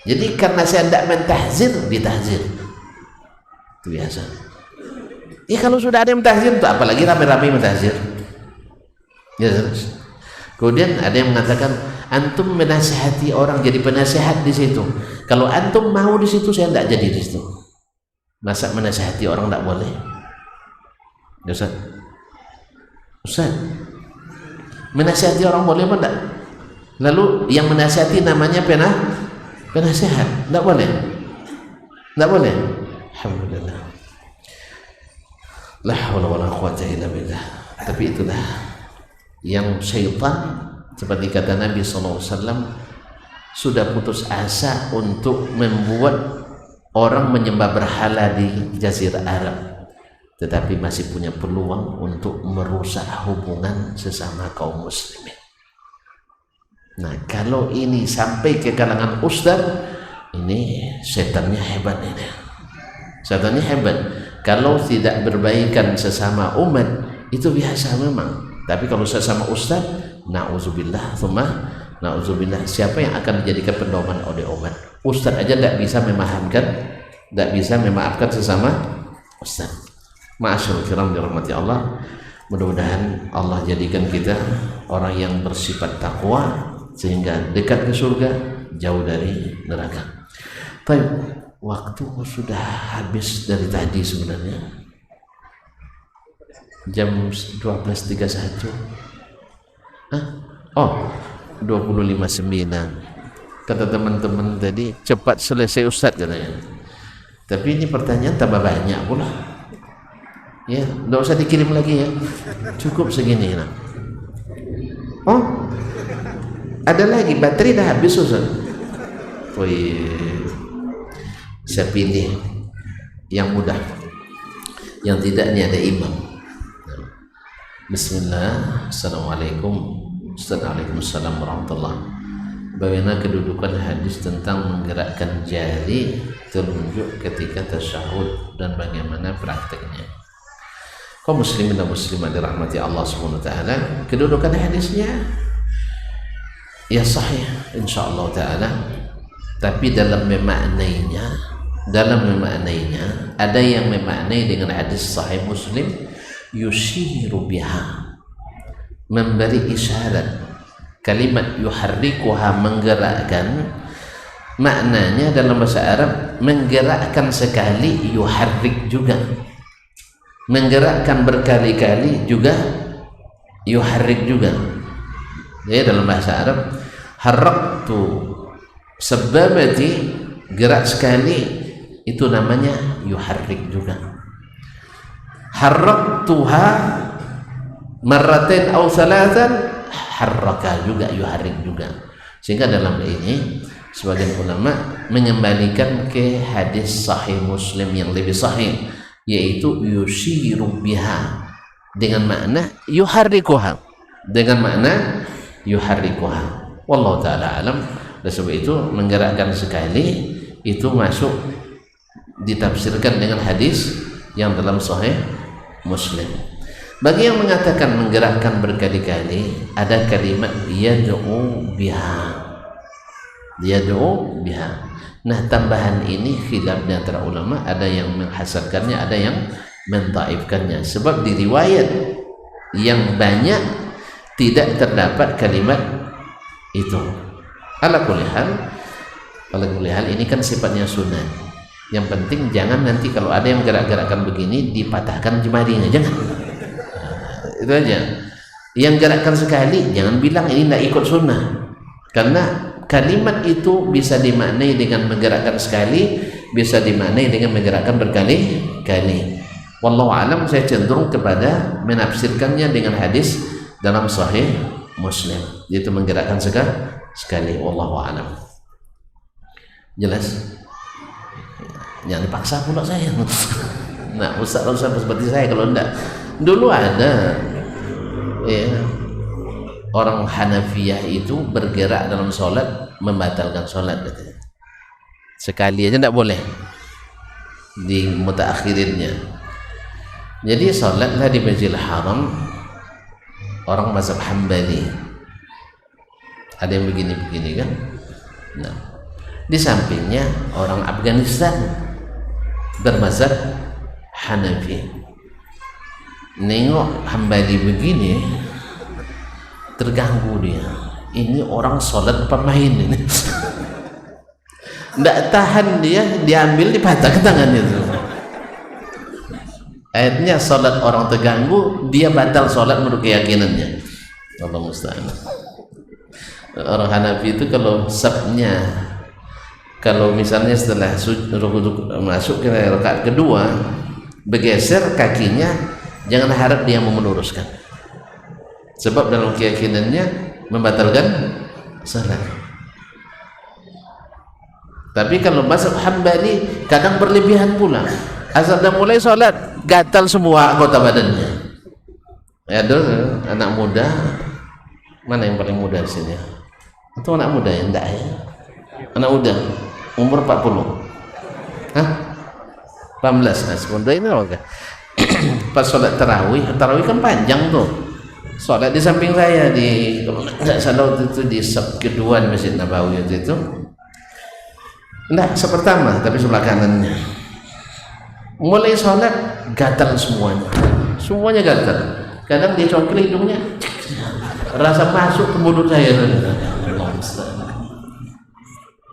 Jadi karena saya tidak mentahzir, ditahzir. Itu biasa. Ya kalau sudah ada yang mentahzir, itu apalagi rame-rame mentahzir. Ya, terus. Kemudian ada yang mengatakan, antum menasihati orang jadi penasihat di situ. Kalau antum mau di situ, saya tidak jadi di situ. Masa menasihati orang tidak boleh? Ya Ustaz. Ustaz, menasihati orang boleh apa enggak? Lalu yang menasihati namanya penasihat, enggak boleh? Enggak boleh? Alhamdulillah. La haula wala quwwata illa billah. Tapi itulah yang syaitan, seperti kata Nabi SAW, sudah putus asa untuk membuat orang menyembah berhala di Jazirah Arab, tetapi masih punya peluang untuk merusak hubungan sesama kaum muslimin. Nah, kalau ini sampai ke kalangan ustaz, ini setannya hebat ini. Setannya hebat. Kalau tidak berbaikan sesama umat, itu biasa memang. Tapi kalau sesama ustaz, na'udzubillah, na'udzubillah, siapa yang akan dijadikan pedoman oleh umat? Ustaz aja tidak bisa memahamkan, tidak bisa memaafkan sesama ustaz. Ma'asyarul kiram dirahmati Allah. Mudah-mudahan Allah jadikan kita orang yang bersifat takwa sehingga dekat ke surga, jauh dari neraka. Baik, waktu sudah habis dari tadi sebenarnya. Jam 12.31. Oh, 25.9. Kata teman-teman tadi cepat selesai Ustaz katanya. Tapi ini pertanyaan tambah banyak pula. Ya, enggak usah dikirim lagi ya. Cukup segini nah. Oh, ada lagi, baterai dah habis Ustaz. Saya pilih yang mudah, yang tidak ini ada imam. Bismillah. Assalamualaikum. Waalaikumsalam warahmatullahi. Bagaimana kedudukan hadis tentang menggerakkan jari telunjuk ketika tasyahud dan bagaimana prakteknya? Kaum muslimin dan muslimat dirahmati Allah Subhanahu wa taala, kedudukan hadisnya ya sahih insyaallah taala, tapi dalam memaknainya ada yang memaknai dengan hadis sahih Muslim yushiru biha, memberi isyarat. Kalimat yuharrikuha, menggerakkan, maknanya dalam bahasa Arab menggerakkan sekali, yuharrik juga, menggerakkan berkali-kali juga, yuharrik juga. Jadi dalam bahasa Arab haraktu sebabati, gerak sekali, itu namanya yuharrik juga. Haraktuha marratain aw thalathan, harraka juga, yuharrik juga. Sehingga dalam ini sebagian ulama mengembalikan ke hadis sahih Muslim yang lebih sahih, yaitu yushiru biha dengan makna yuharrikuha, dengan makna yuharrikuha. Wallahu taala alam. Dan sebab itu menggerakkan sekali itu masuk ditafsirkan dengan hadis yang dalam sahih Muslim. Bagi yang mengatakan menggerakkan berkali-kali, ada kalimat yad'u biha, yad'u biha. Nah, tambahan ini khilaf di antara ulama, ada yang menghasankannya, ada yang mentaifkannya. Sebab di riwayat yang banyak tidak terdapat kalimat itu. Ala kulli hal ini kan sifatnya sunnah. Yang penting jangan nanti kalau ada yang gerak-gerakkan begini dipatahkan jemarinya, jangan. Itu aja. Yang gerakkan sekali jangan bilang ini tidak ikut sunnah, karena kalimat itu bisa dimaknai dengan menggerakkan sekali, bisa dimaknai dengan menggerakkan berkali-kali. Wallahu alam, saya cenderung kepada menafsirkannya dengan hadis dalam sahih Muslim, yaitu menggerakkan sekali. Wallahu alam. Jelas? Jangan dipaksa pula saya. Nah, ustaz seperti saya kalau enggak. Dulu ada ya, orang Hanafiyah itu bergerak dalam sholat membatalkan sholat katanya. Sekali aja enggak boleh di mutaakhirinnya. Jadi sholatlah di Masjidil Haram orang mazhab Hambali. Ada yang begini-begini kan. Nah, di sampingnya orang Afghanistan bermazhab Hanafi. Nengok Hambali begini terganggu dia. Ini orang sholat pemain ini. Nggak tahan dia, diambil dipatahkan tangannya tuh. Akhirnya sholat orang terganggu, dia batal sholat menurut keyakinannya. Allah musta'an. Orang Hanafi itu kalau sabnya, kalau misalnya setelah masuk ke rakaat kedua bergeser kakinya, jangan harap dia mau meluruskan, sebab dalam keyakinannya membatalkan salat. Tapi kalau mazhab Hambali kadang berlebihan pula, asal dah mulai salat gatal semua anggota badannya. Ya, dulu anak muda, mana yang paling muda di sini? Atau anak muda ya? Enggak ya? Anak muda umur 40. Hah? 18. Nah, sebenarnya ini loh kan. Pas sholat tarawih kan panjang tuh. Sholat di samping saya di, kalau nggak salah waktu itu di sab kedua di Masjid Nabawi waktu itu. Enggak, sepertama tapi sebelah kanannya. Mulai sholat gatal semuanya gatal. Kadang dia congkel hidungnya, rasa masuk ke mulut saya.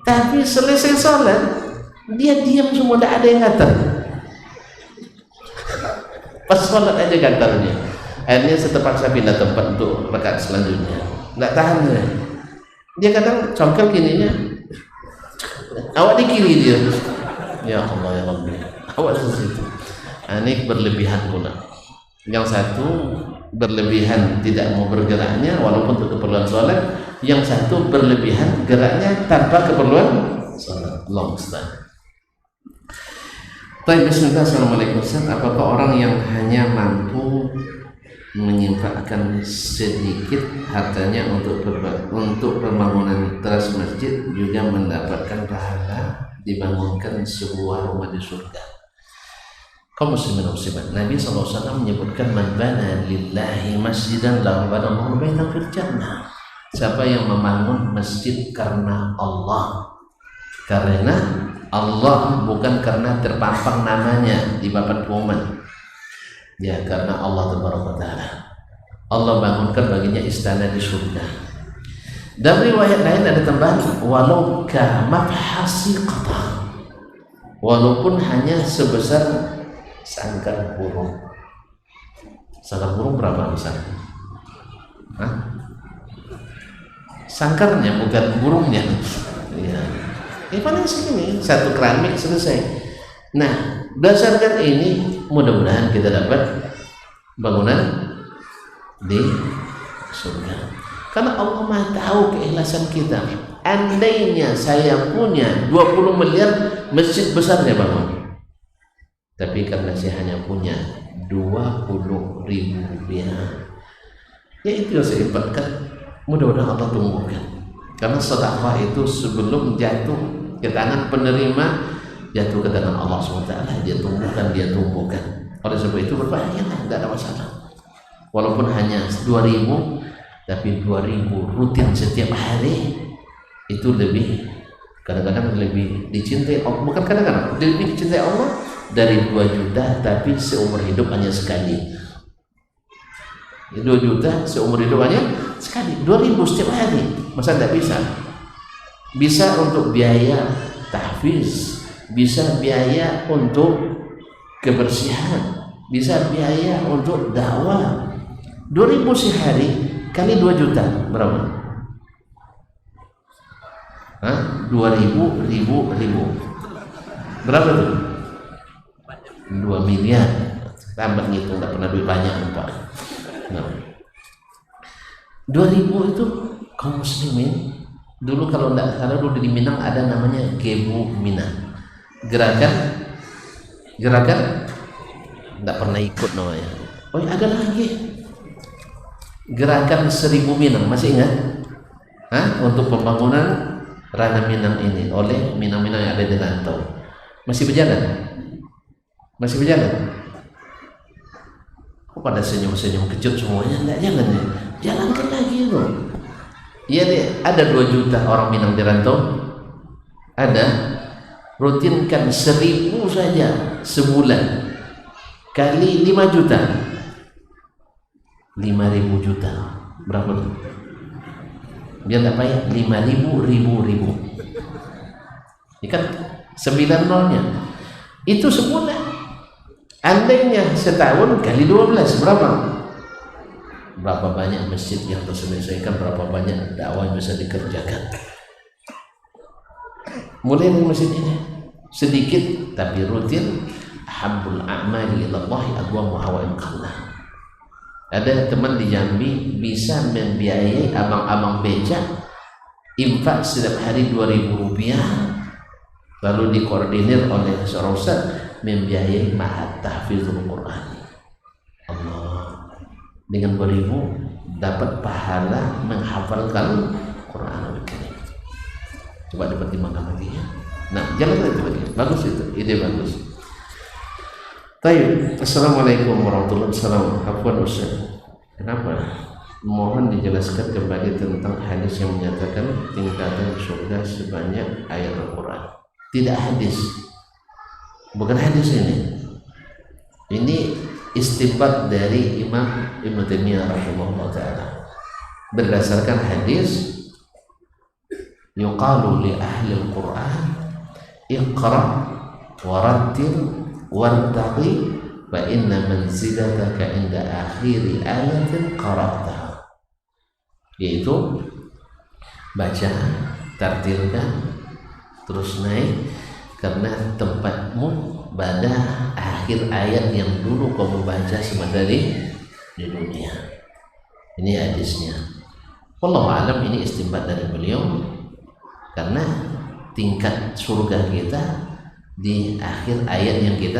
Tapi selesai sholat dia diam semua, tidak ada yang gatal. Pas sholat aja gatalnya. Akhirnya saya terpaksa pindah tempat untuk rakaat selanjutnya. Nggak tahan dia kadang congkel gininya, awak di kiri dia. Ya Allah ya Rabbi, awak di situ. Ini berlebihan pula. Yang satu berlebihan tidak mau bergeraknya walaupun untuk keperluan sholat, yang satu berlebihan geraknya tanpa keperluan sholat. Long stand. Baik, bismillah. Assalamualaikum. Apakah orang yang hanya mampu menyimpulkan sedikit hartanya untuk pembangunan teras masjid juga mendapatkan pahala dibangunkan sebuah rumah di surga? Kaum muslimin muslimat, Nabi SAW menyebutkan man bana lillahi masjidan lahu banallahu baitan fil jannah. Siapa yang membangun masjid karena Allah, bukan karena terpampang namanya di papan pengumuman, ya karena Allah Taala. Allah bangunkan baginya istana di surga. Dan riwayat lain ada tambahan walau ka mafhasi qata, walaupun hanya sebesar sangkar burung. Sangkar burung berapa besar? Hah? Sangkarnya bukan burungnya. Ya. Paling segini, satu keramik selesai. Nah, berdasarkan ini mudah-mudahan kita dapat bangunan di surga. Karena Allah Maha tahu keikhlasan kita. Andainya saya punya 20 miliar, masjid besarnya bangun. Tapi karena saya hanya punya 20.000 rupiah, ya itu yang saya infakkan. Mudah-mudahan Allah tumbuhkan. Karena sedekah itu sebelum jatuh ke tangan penerima, jatuh ke tangan Allah SWT. Dia tumbuhkan. Oleh sebab itu berbahaya, tidak ada masalah. Walaupun hanya 2.000, tapi 2.000 rutin setiap hari itu lebih, kadang-kadang lebih dicintai Allah. Bukan kadang-kadang, lebih dicintai Allah dari 2 juta, tapi seumur hidup hanya sekali. 2 juta seumur hidup hanya sekali. 2.000 setiap hari, masa tidak bisa? Bisa untuk biaya tahfiz, bisa biaya untuk kebersihan, bisa biaya untuk dakwah. 2.000 sehari kali 2 juta berapa? 2.000 berapa tuh? 2 miliar. Tambah ngitung, tidak pernah duit banyak Pak. Nah, 2.000 itu kaum muslimin dulu, kalau tidak salah dulu di Minang ada namanya Gebu Minang. gerakan tidak pernah ikut namanya. Oh ada lagi gerakan 1000 Minang, masih ingat? Untuk pembangunan Rana Minang ini oleh Minang-Minang yang ada di rantau. Masih berjalan? Kok pada senyum-senyum kejut semuanya? Tidak jalan ya? Jalankan lagi loh. Iya deh, ada 2 juta orang Minang di rantau. Ada, rutinkan 1000 saja sebulan kali 5 juta, 5.000 juta. Berapa tuh? Biar tak payah, 5.000 ribu. Ikan 9 nolnya. Itu sebulan. Andainya setahun kali 12 berapa? Berapa banyak masjid yang terselesaikan, berapa banyak dakwah yang bisa dikerjakan. Mulai dari masjid ini sedikit tapi rutin. Ahabbul a'mali ilallahi adwamuha wa in qalla. Ada teman di Jambi bisa membiayai abang-abang becak infak setiap hari 2.000 rupiah, lalu dikoordinir oleh seorang ustaz membiayai ma'had tahfizul Quran. Allah, dengan 2.000 dapat pahala menghafalkan Quranul Karim. Coba dipertimbangkan lagi ya. Nah, jalan itu lagi. Bagus itu, ide bagus. Baik, assalamualaikum warahmatullahi wabarakatuh. Afwan Ustaz, kenapa? Mohon dijelaskan kembali tentang hadis yang menyatakan tingkatan surga sebanyak ayat Al-Quran. Tidak hadis, bukan hadis ini. Ini istinbat dari Imam Ibnu Taimiyah rahimahullah ta'ala. Berdasarkan hadis, yuqalu li ahli Al-Quran iqra warattil wartaqi fa inna manzilataka inda akhiri ayatin qara'taha, yaitu baca, tartilkan, terus naik karena tempatmu pada akhir ayat yang dulu kamu baca semasa di dunia. Ini hadisnya. Wallahu alam, ini istinbat dari beliau karena tingkat surga kita di akhir ayat yang kita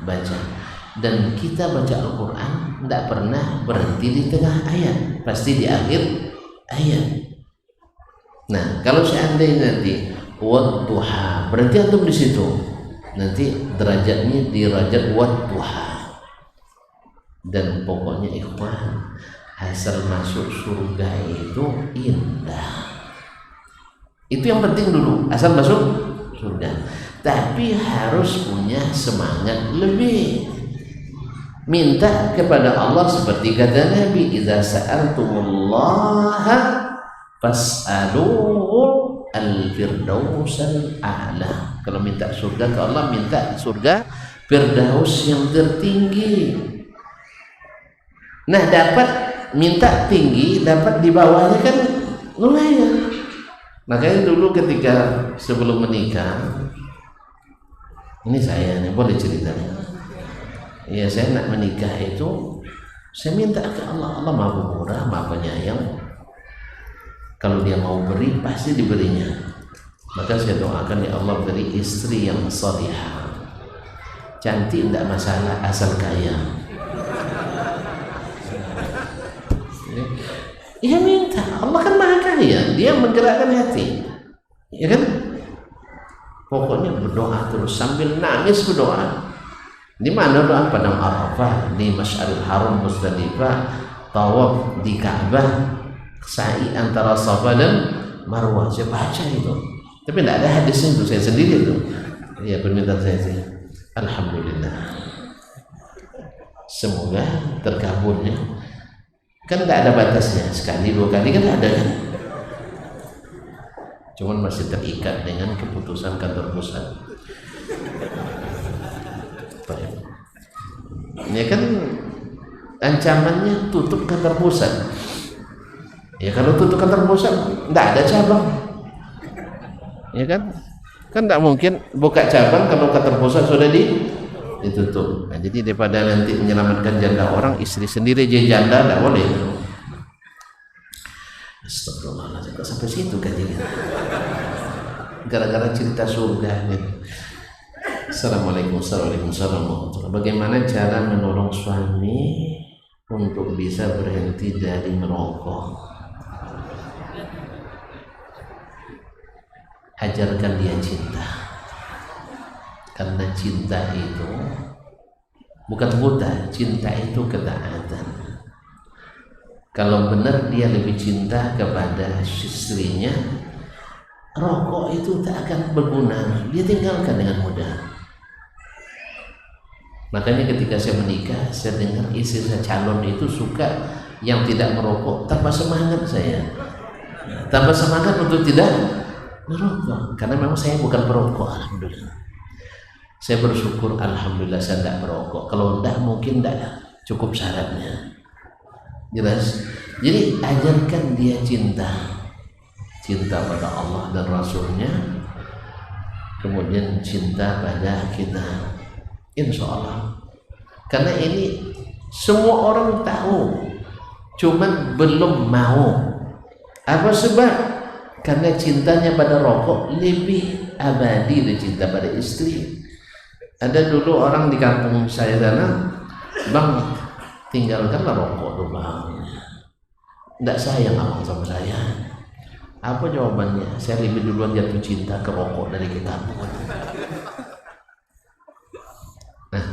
baca, dan kita baca Al-Quran tidak pernah berhenti di tengah ayat, pasti di akhir ayat. Nah, kalau seandainya nanti wadduha berarti antum di situ, nanti derajatnya di derajat wadduha. Dan pokoknya ikhwan, hasil masuk surga itu indah. Itu yang penting dulu, asal masuk surga. Tapi harus punya semangat lebih, minta kepada Allah seperti kata Nabi, idza sa'altumullaha fas'aluhu al-firdausal a'la. Kalau minta surga ke Allah, minta surga firdaus yang tertinggi. Nah, dapat minta tinggi, dapat di bawahnya kan lumayan. Makanya dulu ketika sebelum menikah, ini saya nih boleh ceritanya. Ya, saya nak menikah itu saya minta ke Allah. Allah Maha Pemurah, Maha Penyayang. Kalau dia mau beri pasti diberinya. Maka saya doakan, ya Allah beri istri yang salihah. Cantik tidak masalah, asal kaya. Ya minta, Allah kan Maha Kaya, Dia menggerakkan hati. Ya kan? Pokoknya berdoa terus sambil nangis berdoa. Di mana doa? Padang Arafah, di Masy'aril Haram Muzdalifah, tawaf di Ka'bah, sa'i antara Safa dan Marwah. Saya baca itu. Tapi tidak ada hadisnya itu, saya sendiri itu. Ya, permintaan saya sih. Alhamdulillah. Semoga terkabul ya. Kan tidak ada batasnya, sekali 2 kali kan ada kan. Cuman masih terikat dengan keputusan kantor pusat. Ya kan ancamannya tutup kantor pusat. Ya kalau tutup kantor pusat tidak ada cabang. Ya kan? Kan tidak mungkin buka cabang kalau kantor pusat sudah ditutup. Nah, jadi daripada nanti menyelamatkan janda orang, istri sendiri jadi janda tidak boleh. Astagfirullahaladzim, kok sampai situ kan ini? Gara-gara cerita surga nih. Assalamualaikum warahmatullahi wabarakatuh. Bagaimana cara menolong suami untuk bisa berhenti dari merokok? Ajarkan dia cinta, karena cinta itu bukan buta, cinta itu ketaatan. Kalau benar dia lebih cinta kepada istrinya, rokok itu tak akan berguna, dia tinggalkan dengan mudah. Makanya ketika saya menikah, saya dengar istri saya calon itu suka yang tidak merokok, tambah semangat saya, tambah semangat untuk tidak merokok, karena memang saya bukan perokok. Alhamdulillah, saya bersyukur, alhamdulillah saya tidak merokok. Kalau tidak mungkin tidak cukup syaratnya, jelas. Jadi ajarkan dia cinta pada Allah dan Rasulnya, kemudian cinta pada kita, insya Allah. Karena ini semua orang tahu, cuman belum mau. Apa sebab? Karena cintanya pada rokok lebih abadi dari cinta pada istri. Ada dulu orang di kampung saya sana, bang, tinggalkanlah rokok tuh bang, tidak sayang abang sama saya. Apa jawabannya? Saya lebih duluan jatuh cinta ke rokok dari ke kampung. Nah,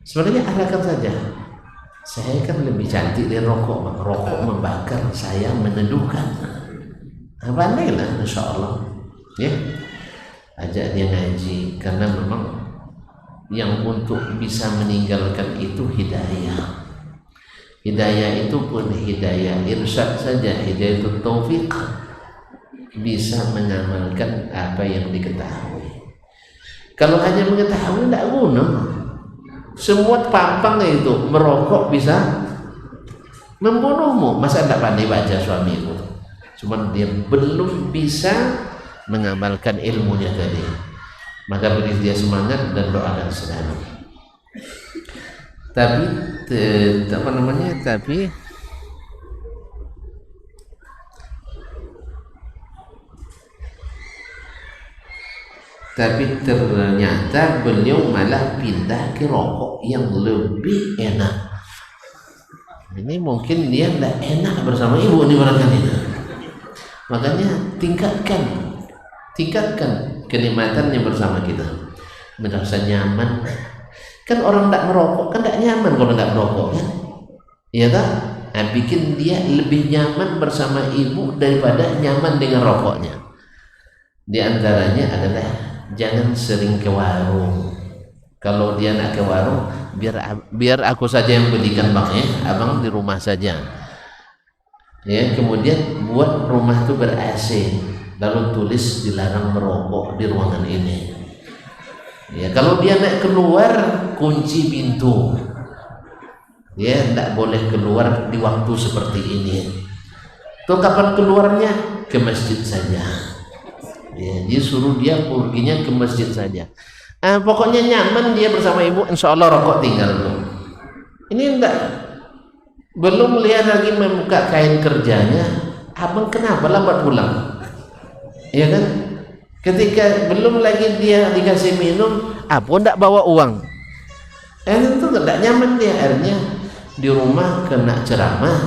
sebenarnya arahkan saja. Saya kan lebih cantik dari rokok, bang. Rokok membakar, saya meneduhkan. Pandailah, insya Allah. Ya, ajak dia ngaji, karena memang yang untuk bisa meninggalkan itu hidayah. Hidayah itu pun hidayah irsyad saja, hidayah itu taufik, bisa mengamalkan apa yang diketahui. Kalau hanya mengetahui tidak guna. Semua pampang itu merokok bisa membunuhmu. Masa tidak pandai baca suamimu? Cuman dia belum bisa mengamalkan ilmunya tadi. Maka beri dia semangat dan doakan selalu. Tapi ternyata beliau malah pindah ke rokok yang lebih enak. Ini mungkin dia tidak enak bersama ibu nih barangkali. Makanya tingkatkan kenikmatannya bersama kita, merasa nyaman. Kan orang tidak merokok kan tidak nyaman kalau tidak merokok, kan? Iya tak? Nah, bikin dia lebih nyaman bersama ibu daripada nyaman dengan rokoknya. Di antaranya adalah jangan sering ke warung. Kalau dia nak ke warung, biar aku saja yang belikan bang, ya, abang di rumah saja. Ya, kemudian buat rumah itu ber AC, lalu tulis dilarang merokok di ruangan ini. Ya, kalau dia nak keluar, kunci pintu. Ya, tidak boleh keluar di waktu seperti ini. Tuh kapan keluarnya? Ke masjid saja. Ya, dia suruh dia perginya ke masjid saja. Pokoknya nyaman dia bersama ibu, insya Allah rokok tinggal tuh. Ini enggak, belum lihat lagi membuka kain kerjanya. Abang kenapa lambat pulang? Ya kan? Ketika belum lagi dia dikasih minum, apa ndak bawa uang? Itu tidak nyaman dia. Akhirnya di rumah kena ceramah,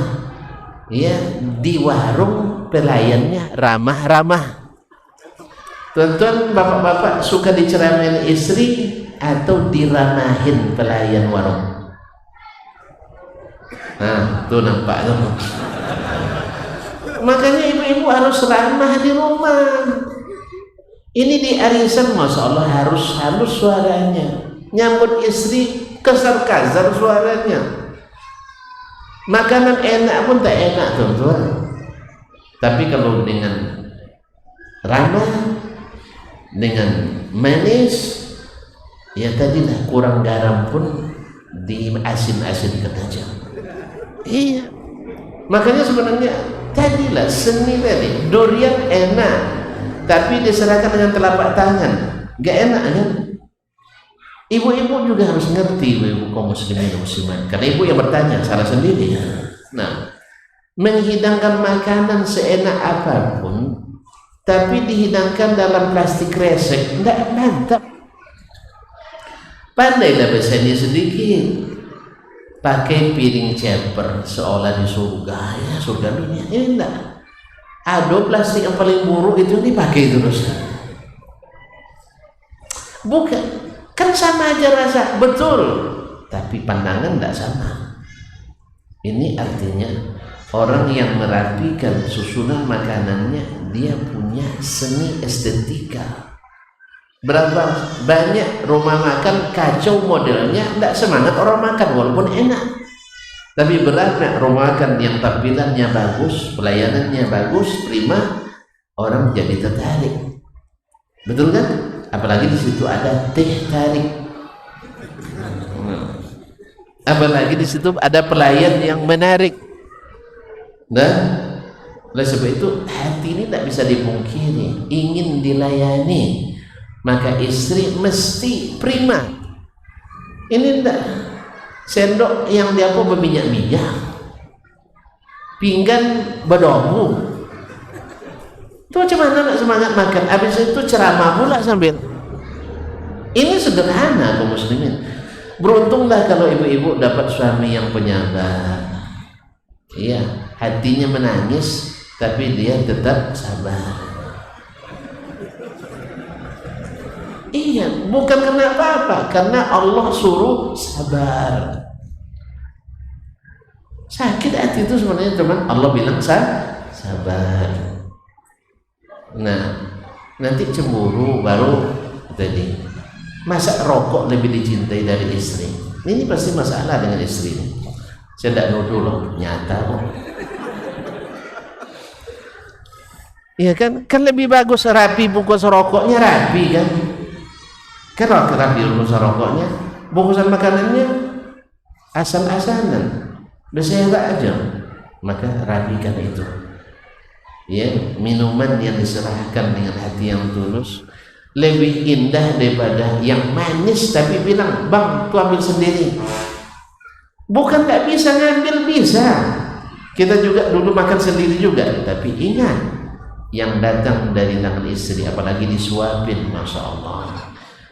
ya, di warung pelayannya ramah-ramah. Tuan-tuan, bapak-bapak suka diceramahin istri atau diramahin pelayan warung? Nah, tuh nampak tuh. Makanya ibu-ibu harus ramah di rumah. Ini di arisan, masya Allah harus halus suaranya. Nyambut istri kasar-kasar suaranya. Makanan enak pun tak enak, teman-teman. Tapi kalau dengan ramah, dengan manis, ya tadilah kurang garam pun diasin-asinkan aja. Iya. Makanya sebenarnya tadilah seni tadi, durian enak, tapi diserahkan dengan telapak tangan, gak enak kan? Ibu-ibu juga harus ngerti, ibu kaum muslimin dan muslimat, karena ibu yang bertanya, salah sendiri. Nah, menghidangkan makanan seenak apapun, tapi dihidangkan dalam plastik resek, enggak mantap. Pandailah bahasa ini sedikit. Pakai piring ceper seolah di surga, ya surga dunia. Ini enggak. Ada plastik yang paling buruk itu dipakai terus. Bukan, kan sama aja rasa, betul. Tapi pandangan enggak sama. Ini artinya orang yang merapikan susunan makanannya, dia punya seni estetika. Berapa banyak rumah makan kacau modelnya, tidak semangat orang makan walaupun enak. Tapi berapa rumah makan yang tampilannya bagus, pelayanannya bagus, prima, orang jadi tertarik. Betul kan? Apalagi di situ ada teh tarik. Apalagi di situ ada pelayan yang menarik. Dan oleh sebab itu hati ini tidak bisa dipungkiri, ingin dilayani. Maka istri mesti prima. Ini enggak sendok yang dia apa berminyak-minyak, pinggan berdebu. Itu macam mana nak semangat makan? Habis itu ceramah pula sambil. Ini sederhana kaum muslimin. Beruntunglah kalau ibu-ibu dapat suami yang penyabar. Iya, hatinya menangis tapi dia tetap sabar. Iya, bukan karena apa-apa, karena Allah suruh sabar. Sakit hati itu sebenarnya teman, Allah bilang sabar. Nah, nanti cemburu baru tadi. Masa rokok lebih dicintai dari istri? Ini pasti masalah dengan istri. Saya tidak nuduh loh, nyata kok. Iya kan? Kan lebih bagus rapi bungkus rokoknya, rapi kan? Kan rapi bungkus rokoknya, bungkusan makanannya asal-asalan, bersihlah aja. Maka rapikan itu. Ya, minuman yang diserahkan dengan hati yang tulus lebih indah daripada yang manis tapi bilang, bang, tuh ambil sendiri. Bukan nggak bisa ngambil, bisa. Kita juga dulu makan sendiri juga, tapi ingat, yang datang dari tangan istri, apalagi disuapin, masya Allah.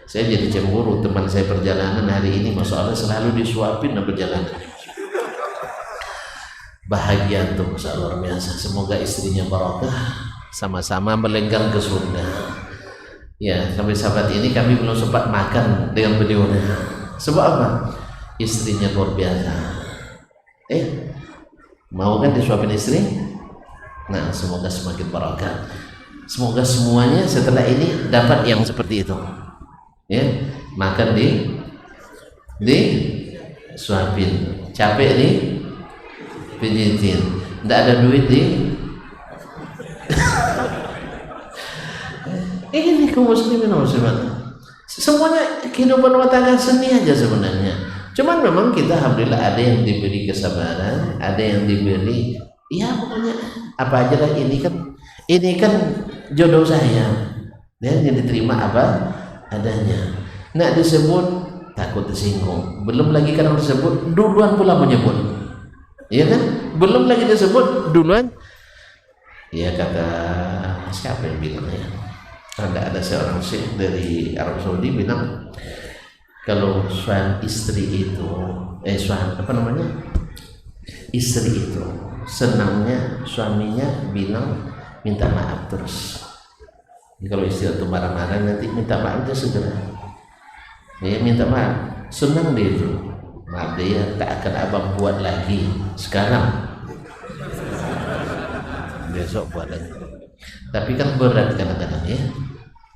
Saya jadi cemburu, teman saya perjalanan hari ini, masya Allah, selalu disuapin dalam perjalanan. Bahagia tuh, masya Allah, luar biasa. Semoga istrinya barokah, sama-sama melenggang ke surga. Ya, sampai sahabat ini kami belum sempat makan dengan beliau. Sebab apa? Istrinya luar biasa. Mau kan disuapin istri? Nah, semoga semakin barokah. Semoga semuanya setelah ini dapat yang seperti itu. Ya, makan di suapin, capek nih pijitin, tidak ada duit ini kaum muslimin muslimat. Semuanya kehidupan rumah tangga seni aja sebenarnya. Cuman memang kita alhamdulillah ada yang diberi kesabaran, ada yang diberi ya pokoknya apa aja lah, ini kan jodoh saya, dan yang diterima apa adanya. Nak disebut takut tersinggung, belum lagi kan disebut duluan pula menyebut, iya kan? Belum lagi disebut duluan. Ya kata siapa yang bilang ya? Ada seorang syekh dari Arab Saudi bilang kalau suami istri itu istri itu senangnya suaminya bilang minta maaf terus. Kalau istri itu marah-marah nanti minta maaf dia segera. Ya minta maaf, senang dia itu. Maaf dia tak akan abang buat lagi sekarang. Besok buat lagi. Tapi kan berat kadang-kadang ya.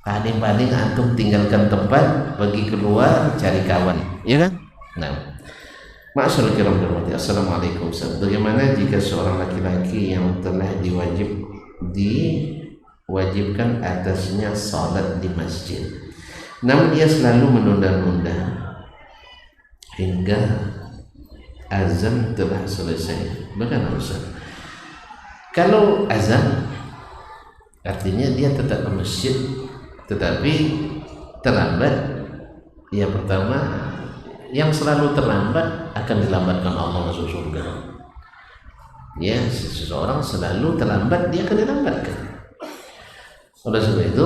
Paling-paling antum tinggalkan tempat, pergi keluar cari kawan, ya kan? Nah, ma'asyiral kiram dirahmati. Assalamualaikum. Bagaimana jika seorang laki-laki yang telah diwajibkan atasnya salat di masjid, namun dia selalu menunda-nunda hingga azan telah selesai? Bagaimana Ustaz? Kalau azan artinya dia tetap ke masjid tetapi terlambat, yang pertama yang selalu terlambat akan dilambatkan Allah masuk surga. Ya, seseorang selalu terlambat dia akan dilambatkan. Oleh sebab itu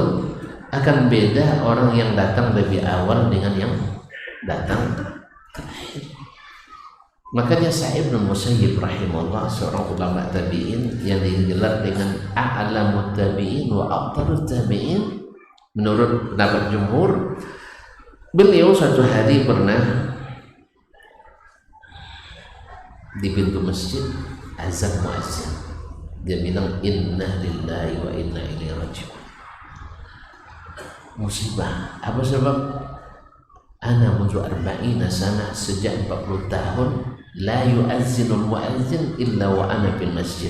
akan beda orang yang datang lebih awal dengan yang datang terakhir. Makanya Sa'id bin Musayyib rahimahullah, seorang ulama tabi'in yang digelar dengan a'lamut tabi'in wa afdhalut tabi'in menurut pendapat jumhur, beliau suatu hari pernah di pintu masjid azan muazzin, dia bilang inna lillahi wa inna ilaihi raji'un. Musibah. Apa sebab? Ana mundu arba'ina sana, sejak 40 tahun la yu'azzinul mu'azzin illa wa ana fil masjid.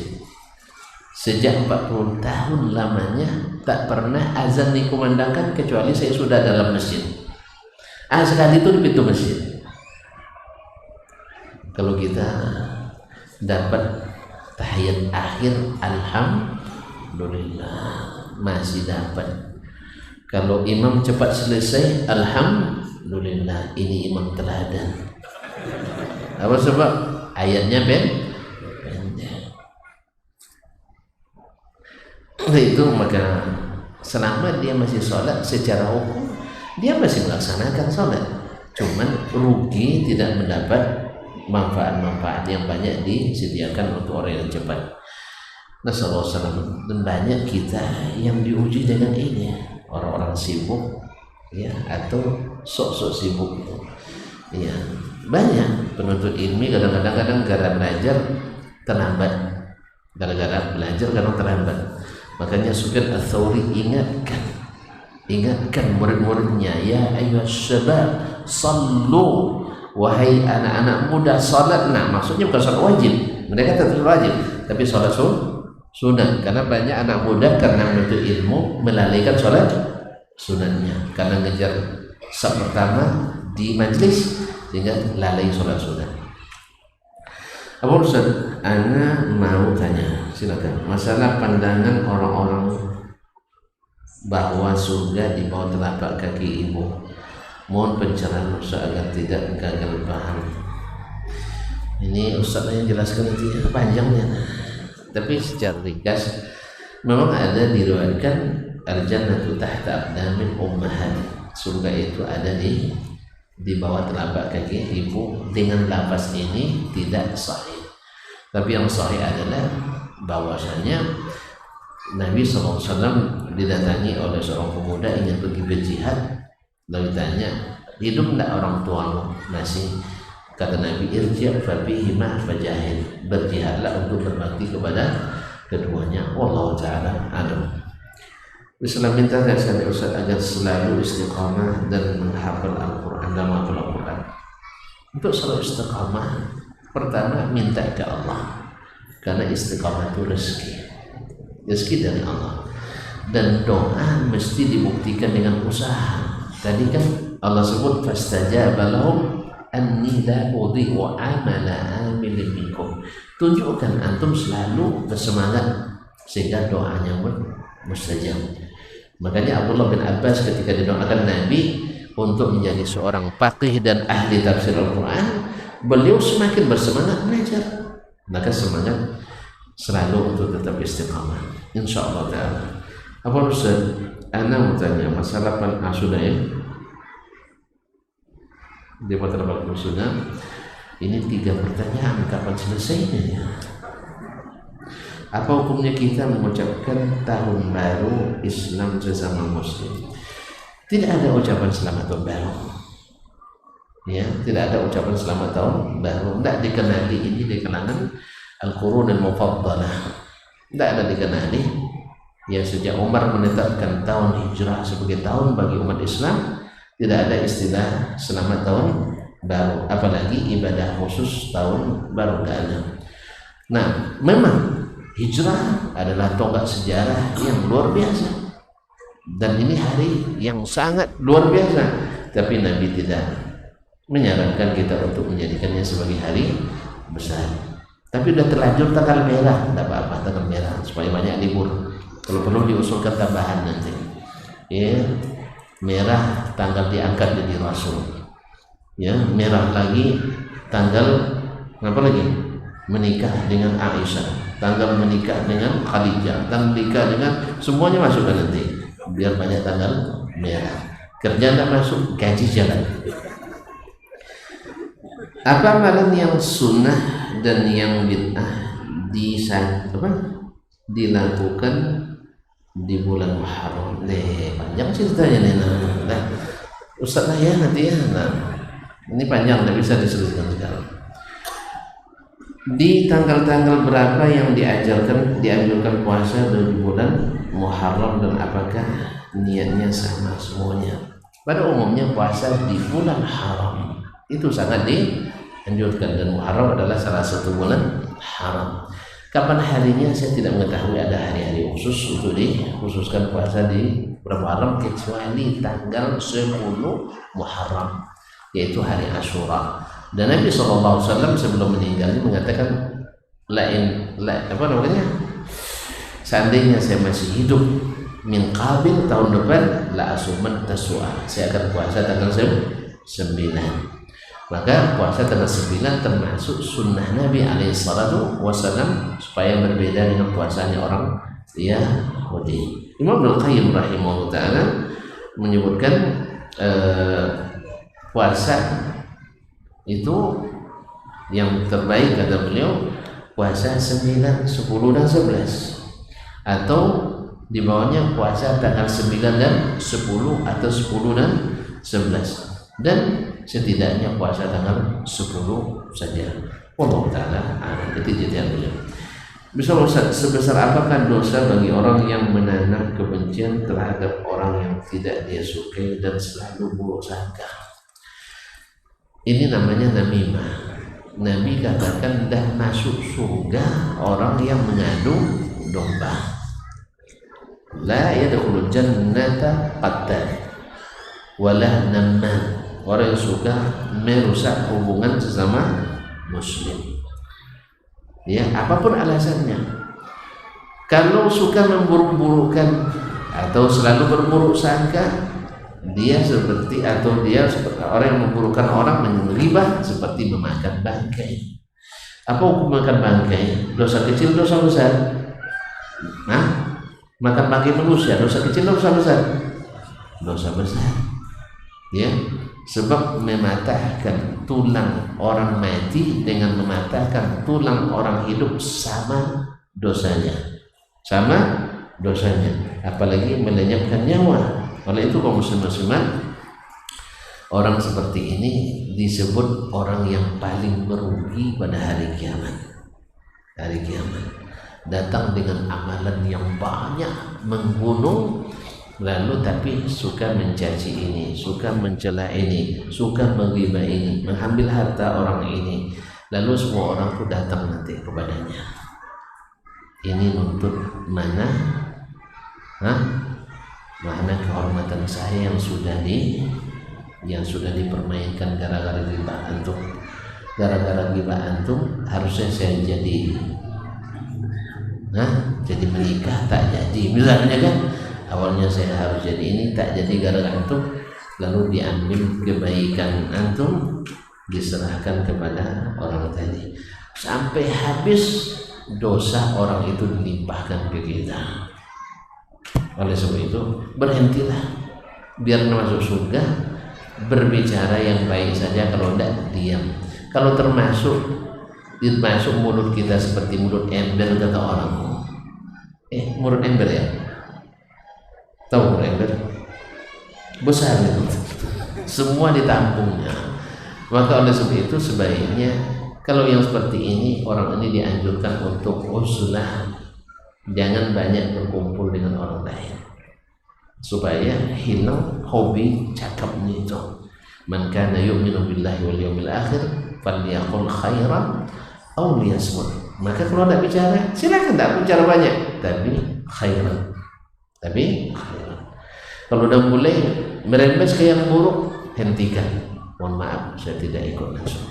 Sejak 40 tahun lamanya tak pernah azan dikumandangkan kecuali saya sudah dalam masjid. Sekali itu di pintu masjid. Kalau kita dapat tahiyat akhir, alhamdulillah masih dapat. Kalau imam cepat selesai, alhamdulillah ini imam teladan. Apa sebab? Ayatnya pendek. Itu maka selama dia masih sholat secara hukum, dia masih melaksanakan sholat, cuman rugi tidak mendapat manfaat-manfaat yang banyak disediakan untuk orang yang cepat. Nasallallahu. Dan banyak kita yang diuji dengan ini, orang-orang sibuk ya, atau sok-sok sibuk ya. Banyak penuntut ilmi kadang-kadang gara belajar terlambat, gara-gara belajar kadang terlambat. Makanya Sufyan Ats-Tsauri ingatkan murid-muridnya, ya ayyuhas syabab sallu, wahai anak-anak muda salat. Nah, maksudnya bukan salat wajib, mereka tetap wajib, tapi salat sunat. Karena banyak anak muda karena menuntut ilmu melalaikan salat sunatnya, karena ngejar saf pertama di majlis sehingga lalai salat sunat. Apa Ustaz? Ana mau tanya, silakan. Masalah pandangan orang-orang bahwa surga di bawah telapak kaki ibu. Mohon pencerahan Ustaz agar tidak gagal paham. Ini Ustaz yang jelaskan nanti panjangnya. Tapi secara ringkas memang ada diriwayatkan al-jannatu tahta aqdamil ummahat. Surga itu ada di bawah telapak kaki ibu. Dengan lafaz ini tidak sahih. Tapi yang sahih adalah bahwasanya Nabi SAW didatangi oleh seorang pemuda ingin pergi berjihad. Lalu ditanya, hidup tidak orang tuamu? Masih. Kata Nabi, irji' fabihima fajahid, berjihadlah untuk berbakti kepada keduanya. Wallahu ta'ala alam. Bismillah, minta nasihat Ustaz agar selalu istiqamah dan menghafal Al-Quran dan menghafal Al-Quran. Untuk selalu istiqamah, pertama minta ke Allah, karena istiqamah itu rezeki dari Allah, dan doa mesti dibuktikan dengan usaha. Tadi kan Allah sebut fastajaba lahum anni la udhi'u amala amilin minkum. Tunjukkan antum selalu bersemangat sehingga doanya mustajab. Makanya Abdullah bin Abbas ketika didoakan Nabi untuk menjadi seorang faqih dan ahli tafsir Al-Quran, beliau semakin bersemangat belajar. Maka semangat selalu untuk tetap istiqamah, insyaallah ta'ala. Apa Ustaz? Ana mau tanya masalah sudah ya, di masalah sudah. Ini 3 pertanyaan, kapan selesainya ya? Apa hukumnya kita mengucapkan tahun baru Islam sesama Muslim? Tidak ada ucapan selamat tahun baru. Ya, tidak ada ucapan selamat tahun baru. Tidak dikenali ini di kalangan Al-Qurun Al-Mufaddalah. Tidak ada dikenali. Ya, sejak Umar menetapkan tahun hijrah sebagai tahun bagi umat Islam, tidak ada istilah selamat tahun baru, apalagi ibadah khusus tahun baru, tidak ada. Nah, memang hijrah adalah tonggak sejarah yang luar biasa, dan ini hari yang sangat luar biasa, tapi Nabi tidak menyarankan kita untuk menjadikannya sebagai hari besar. Tapi sudah terlanjur tanggal merah, tidak apa-apa tanggal merah supaya banyak libur. Kalau perlu diusulkan tambahan nanti. Ya, merah tanggal diangkat jadi Rasul. Ya, merah lagi tanggal apa lagi? Menikah dengan Aisyah, tanggal menikah dengan Khadijah, tanggal menikah dengan semuanya masukkan nanti. Biar banyak tanggal merah. Kerja tidak masuk, gaji jalan. Apa amalan yang sunnah dan yang bid'ah dilakukan di bulan Muharram? Panjang ceritanya nih. Nah, Ustaz lah ya nanti ya. Nah, ini panjang, tidak bisa diselesaikan sekarang. Di tanggal-tanggal berapa yang dianjurkan puasa di bulan Muharram dan apakah niatnya sama semuanya? Pada umumnya puasa di bulan haram itu sangat dianjurkan, dan Muharram adalah salah satu bulan haram. Kapan harinya saya tidak mengetahui, ada hari-hari khusus untuk dikhususkan puasa di bulan Muharram kecuali tanggal 10 Muharram, yaitu hari Asyura. Dan Nabi SAW sebelum meninggal mengatakan seandainya saya masih hidup min qabil tahun depan la asuman tasua, saya akan puasa tanggal 9. Maka puasa tanggal 9 termasuk sunnah Nabi alaihissalatu wassalam, supaya berbeda dengan puasanya orang Yahudi. Imam Ibnu Qayyim rahimahullah ta'ala menyebutkan puasa itu yang terbaik kata beliau puasa 9, 10 dan 11, atau di bawahnya puasa tanggal 9 dan 10 atau 10 dan 11, dan setidaknya puasa tanggal 10 saja. Allah ta'ala itu jadian beliau. Bisa Ustaz, sebesar apakah dosa bagi orang yang menanam kebencian terhadap orang yang tidak dia sukai dan selalu buruk sangka? Ini namanya namimah. Nabi katakan dah masuk surga orang yang mengadu domba. La yadkhulul jannata qattal wala namman. Orang yang suka merusak hubungan sesama muslim. Ya, apapun alasannya. Kalau suka memburuk-burukkan atau selalu berburuk sangka, dia seperti orang yang memburukkan orang, menghibah seperti memakan bangkai. Apa hukum makan bangkai? Dosa kecil, dosa besar? Makan bangkai manusia, dosa kecil, dosa besar? Dosa besar. Ya, sebab mematahkan tulang orang mati dengan mematahkan tulang orang hidup sama dosanya, apalagi melenyapkan nyawa. Oleh itu kaum muslimat, orang seperti ini disebut orang yang paling merugi pada hari kiamat. Hari kiamat datang dengan amalan yang banyak, menggunung, lalu tapi suka mencaci ini, suka mencela ini, suka menghina ini, mengambil harta orang ini, lalu semua orang itu datang nanti kepadanya. Ini nuntut mana kehormatan saya yang sudah dipermainkan gara-gara ghibah antum. Gara-gara ghibah antum harusnya saya jadi menikah, tak jadi misalnya kan. Awalnya saya harus jadi ini, tak jadi gara-gara antum, lalu diambil kebaikan antum diserahkan kepada orang tadi sampai habis dosa orang itu dilimpahkan ke kita. Oleh sebab itu berhentilah, biar masuk surga berbicara yang baik saja, kalau tidak diam. Kalau termasuk mulut kita seperti mulut ember kata orang. Mulut ember ya, tahu mulut ember besar itu, semua ditampungnya. Maka oleh sebab itu sebaiknya kalau yang seperti ini, orang ini dianjurkan untuk uzlah, jangan banyak berkumpul dengan orang lain supaya hilang hobi cakapnya itu. Man kana yu'minu billahi wal yawmil akhir falyaqul khairan aw liyasmut. Maka kalau tidak bicara, silakan tidak bicara banyak, tapi khairan. Kalau udah mulai merembes ke yang buruk, hentikan. Mohon maaf, saya tidak ikut langsung.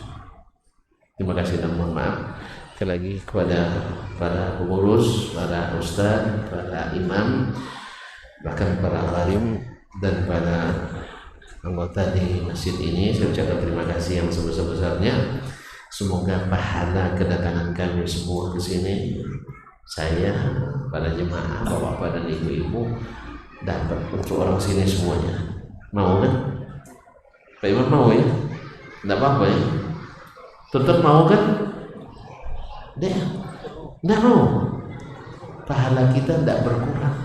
Terima kasih dan mohon maaf sekali lagi kepada para pengurus, para ustaz, para imam, bahkan para gharim dan para anggota di masjid ini. Saya ucapkan terima kasih yang sebesar-besarnya. Semoga pahala kedatangan kami semua ke sini, saya, para jemaah, bapak-bapak dan ibu-ibu, dapat untuk orang sini semuanya. Mau kan? Pak Imam mau ya? Tidak apa-apa ya? Tetap mau kan? Dia tidak mau. Pahala kita tidak berkurang.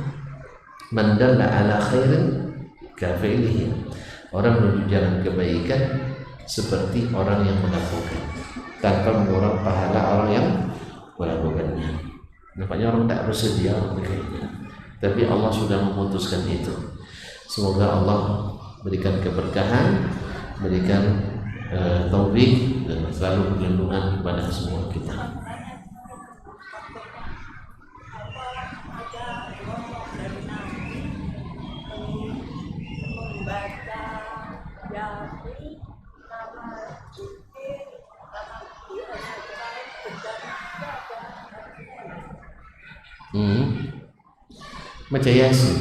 Man dalla ala khairin kafa'ilihi. Orang menuju jalan kebaikan seperti orang yang melakukan, tanpa mengurang pahala orang yang melakukannya. Nampaknya orang tidak bersedia begini, tapi Allah sudah memutuskan itu. Semoga Allah berikan keberkahan, berikan taufik dan selalu perlindungan kepada semua kita. Baca Yasin.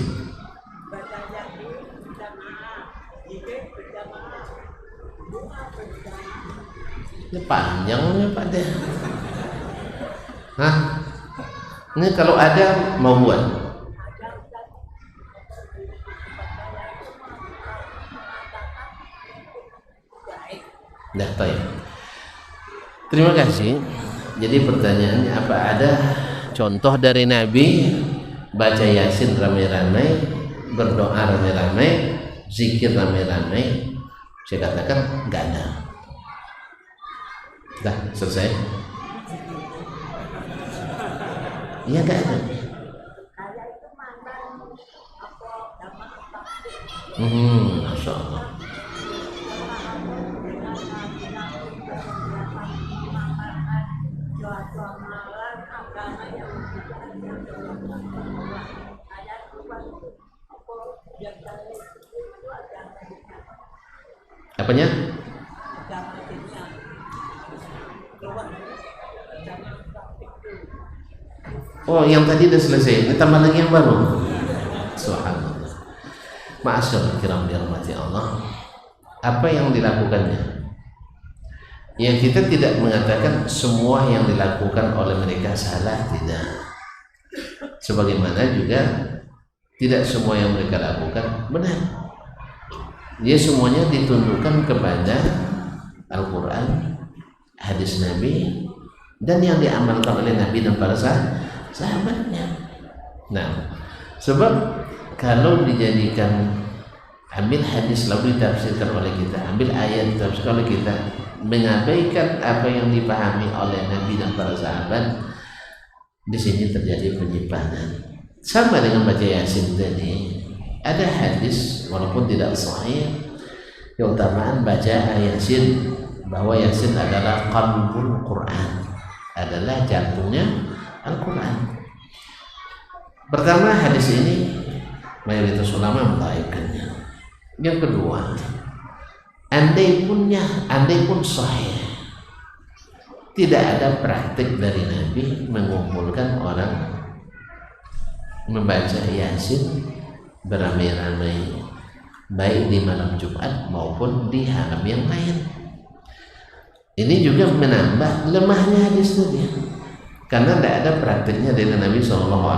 Ini panjangnya Pak deh. Hah? Ini kalau ada mau buat. Dah tahu. Terima kasih. Jadi pertanyaannya, apa ada contoh dari Nabi baca Yasin ramai-ramai, berdoa ramai-ramai, zikir ramai-ramai? Saya katakan enggak ada. Dah selesai. Iya enggak ada. Masya Allah. Apanya? Oh, yang tadi udah selesai. Ini tambah lagi yang baru. Subhanallah. Ma'asyarul kiram dirahmati Allah. Apa yang dilakukannya? Ya, kita tidak mengatakan semua yang dilakukan oleh mereka salah, tidak. Sebagaimana juga tidak semua yang mereka lakukan benar. Dia semuanya ditundukkan kepada Al-Quran, hadis Nabi, dan yang diamalkan oleh Nabi dan para sahabatnya. Nah, sebab kalau dijadikan ambil hadis lalu ditafsirkan oleh kita, ambil ayat ditafsirkan oleh kita, mengabaikan apa yang dipahami oleh Nabi dan para sahabat, di sini terjadi penyimpangan. Sama dengan baca Yasin tadi, ada hadis walaupun tidak sahih keutamaan baca Yasin, bahwa Yasin adalah qalbul Quran, adalah jantungnya Al-Quran. Pertama, hadis ini mayoritas ulama mendhaifkannya. Yang kedua, andai pun sahih, tidak ada praktik dari Nabi mengumpulkan orang membaca Yasin beramai-ramai, baik di malam Jumat maupun di malam yang lain. Ini juga menambah lemahnya hadis tadi, karena tidak ada praktiknya dari Nabi SAW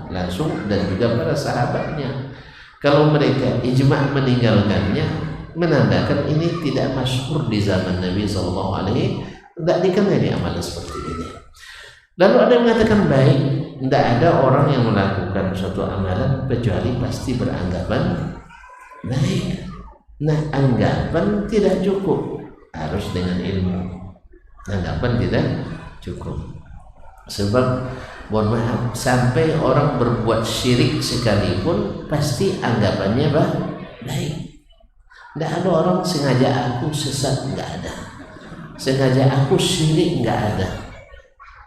langsung dan juga para sahabatnya. Kalau mereka ijma' meninggalkannya, menandakan ini tidak masyhur di zaman Nabi SAW, tidak dikenal amalan seperti ini. Lalu ada yang mengatakan baik, tidak ada orang yang melakukan suatu amalan kecuali pasti beranggapan baik. Nah, anggapan tidak cukup, harus dengan ilmu. Anggapan tidak cukup. Sebab mohon maaf, sampai orang berbuat syirik sekalipun pasti anggapannya baik. Tidak ada orang sengaja aku sesat, tidak ada. Sengaja aku syirik, tidak ada.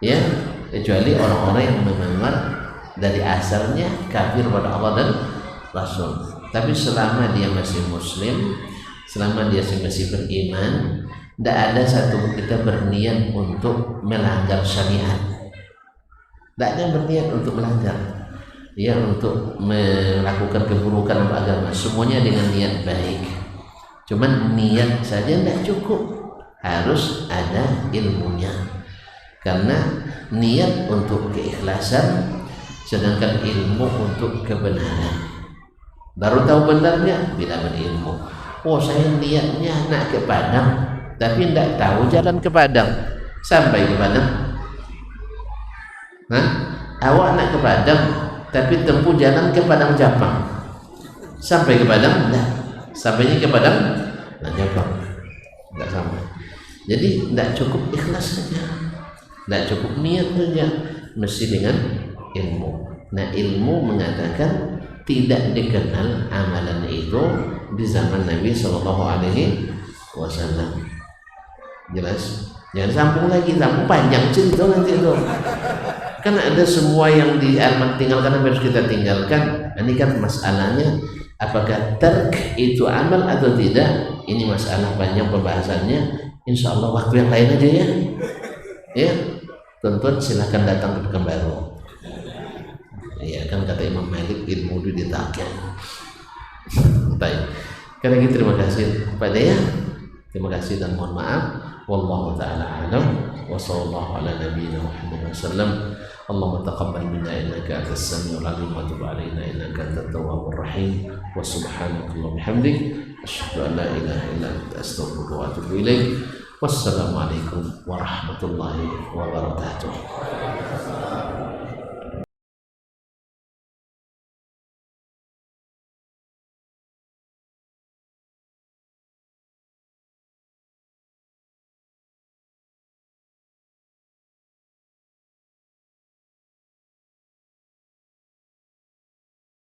Ya, kecuali orang-orang yang memang dari asalnya kafir pada Allah dan Rasul. Tapi selama dia masih muslim, selama dia masih beriman, tidak ada satu kita berniat untuk melanggar syariat. Tidak ada yang berniat untuk melanggar, ya, untuk melakukan keburukan dalam agama. Semuanya dengan niat baik. Cuman niat saja tidak cukup, harus ada ilmunya. Karena niat untuk keikhlasan, sedangkan ilmu untuk kebenaran. Baru tahu benarnya bila berilmu. Oh, saya niatnya nak ke Padang, tapi tidak tahu jalan ke Padang. Sampai ke Padang? Hah? Awak nak ke Padang tapi tempuh jalan ke Padang Japang. Sampai ke Padang? Tidak. Sampainya ke Padang? Nah, Japang. Tidak sampai. Jadi tidak cukup ikhlas saja, tidak cukup niat saja, mesti dengan ilmu. Nah, ilmu mengatakan tidak dikenal amalan itu di zaman Nabi Shallallahu Alaihi Wasallam. Jelas? Jangan sambung lagi, sambung panjang cerita nanti itu. Kan ada semua yang tinggalkan harus kita tinggalkan. Ini kan masalahnya, apakah tark itu amal atau tidak? Ini masalah panjang pembahasannya. Insya Allah waktu yang lain aja ya. Ya, tuntut silakan datang ke Pekanbaru. Ya kan kata Imam Malik, ilmu itu ditakkan. Baik. Karena gitu terima kasih kepada ya. Terima kasih dan mohon maaf. Wallahu ta'ala alam. Wa sallallahu ala nabiyyina Muhammad wasallam. Allahumma taqabbal minna innaka antas samiul alim wa tub alaina innaka antat tawwabur rahim. Wa subhanakallahumma bihamdik asyhadu an la ilaha illa anta astaghfiruka wa atubu ilaik. Wassalamualaikum warahmatullahi wabarakatuh.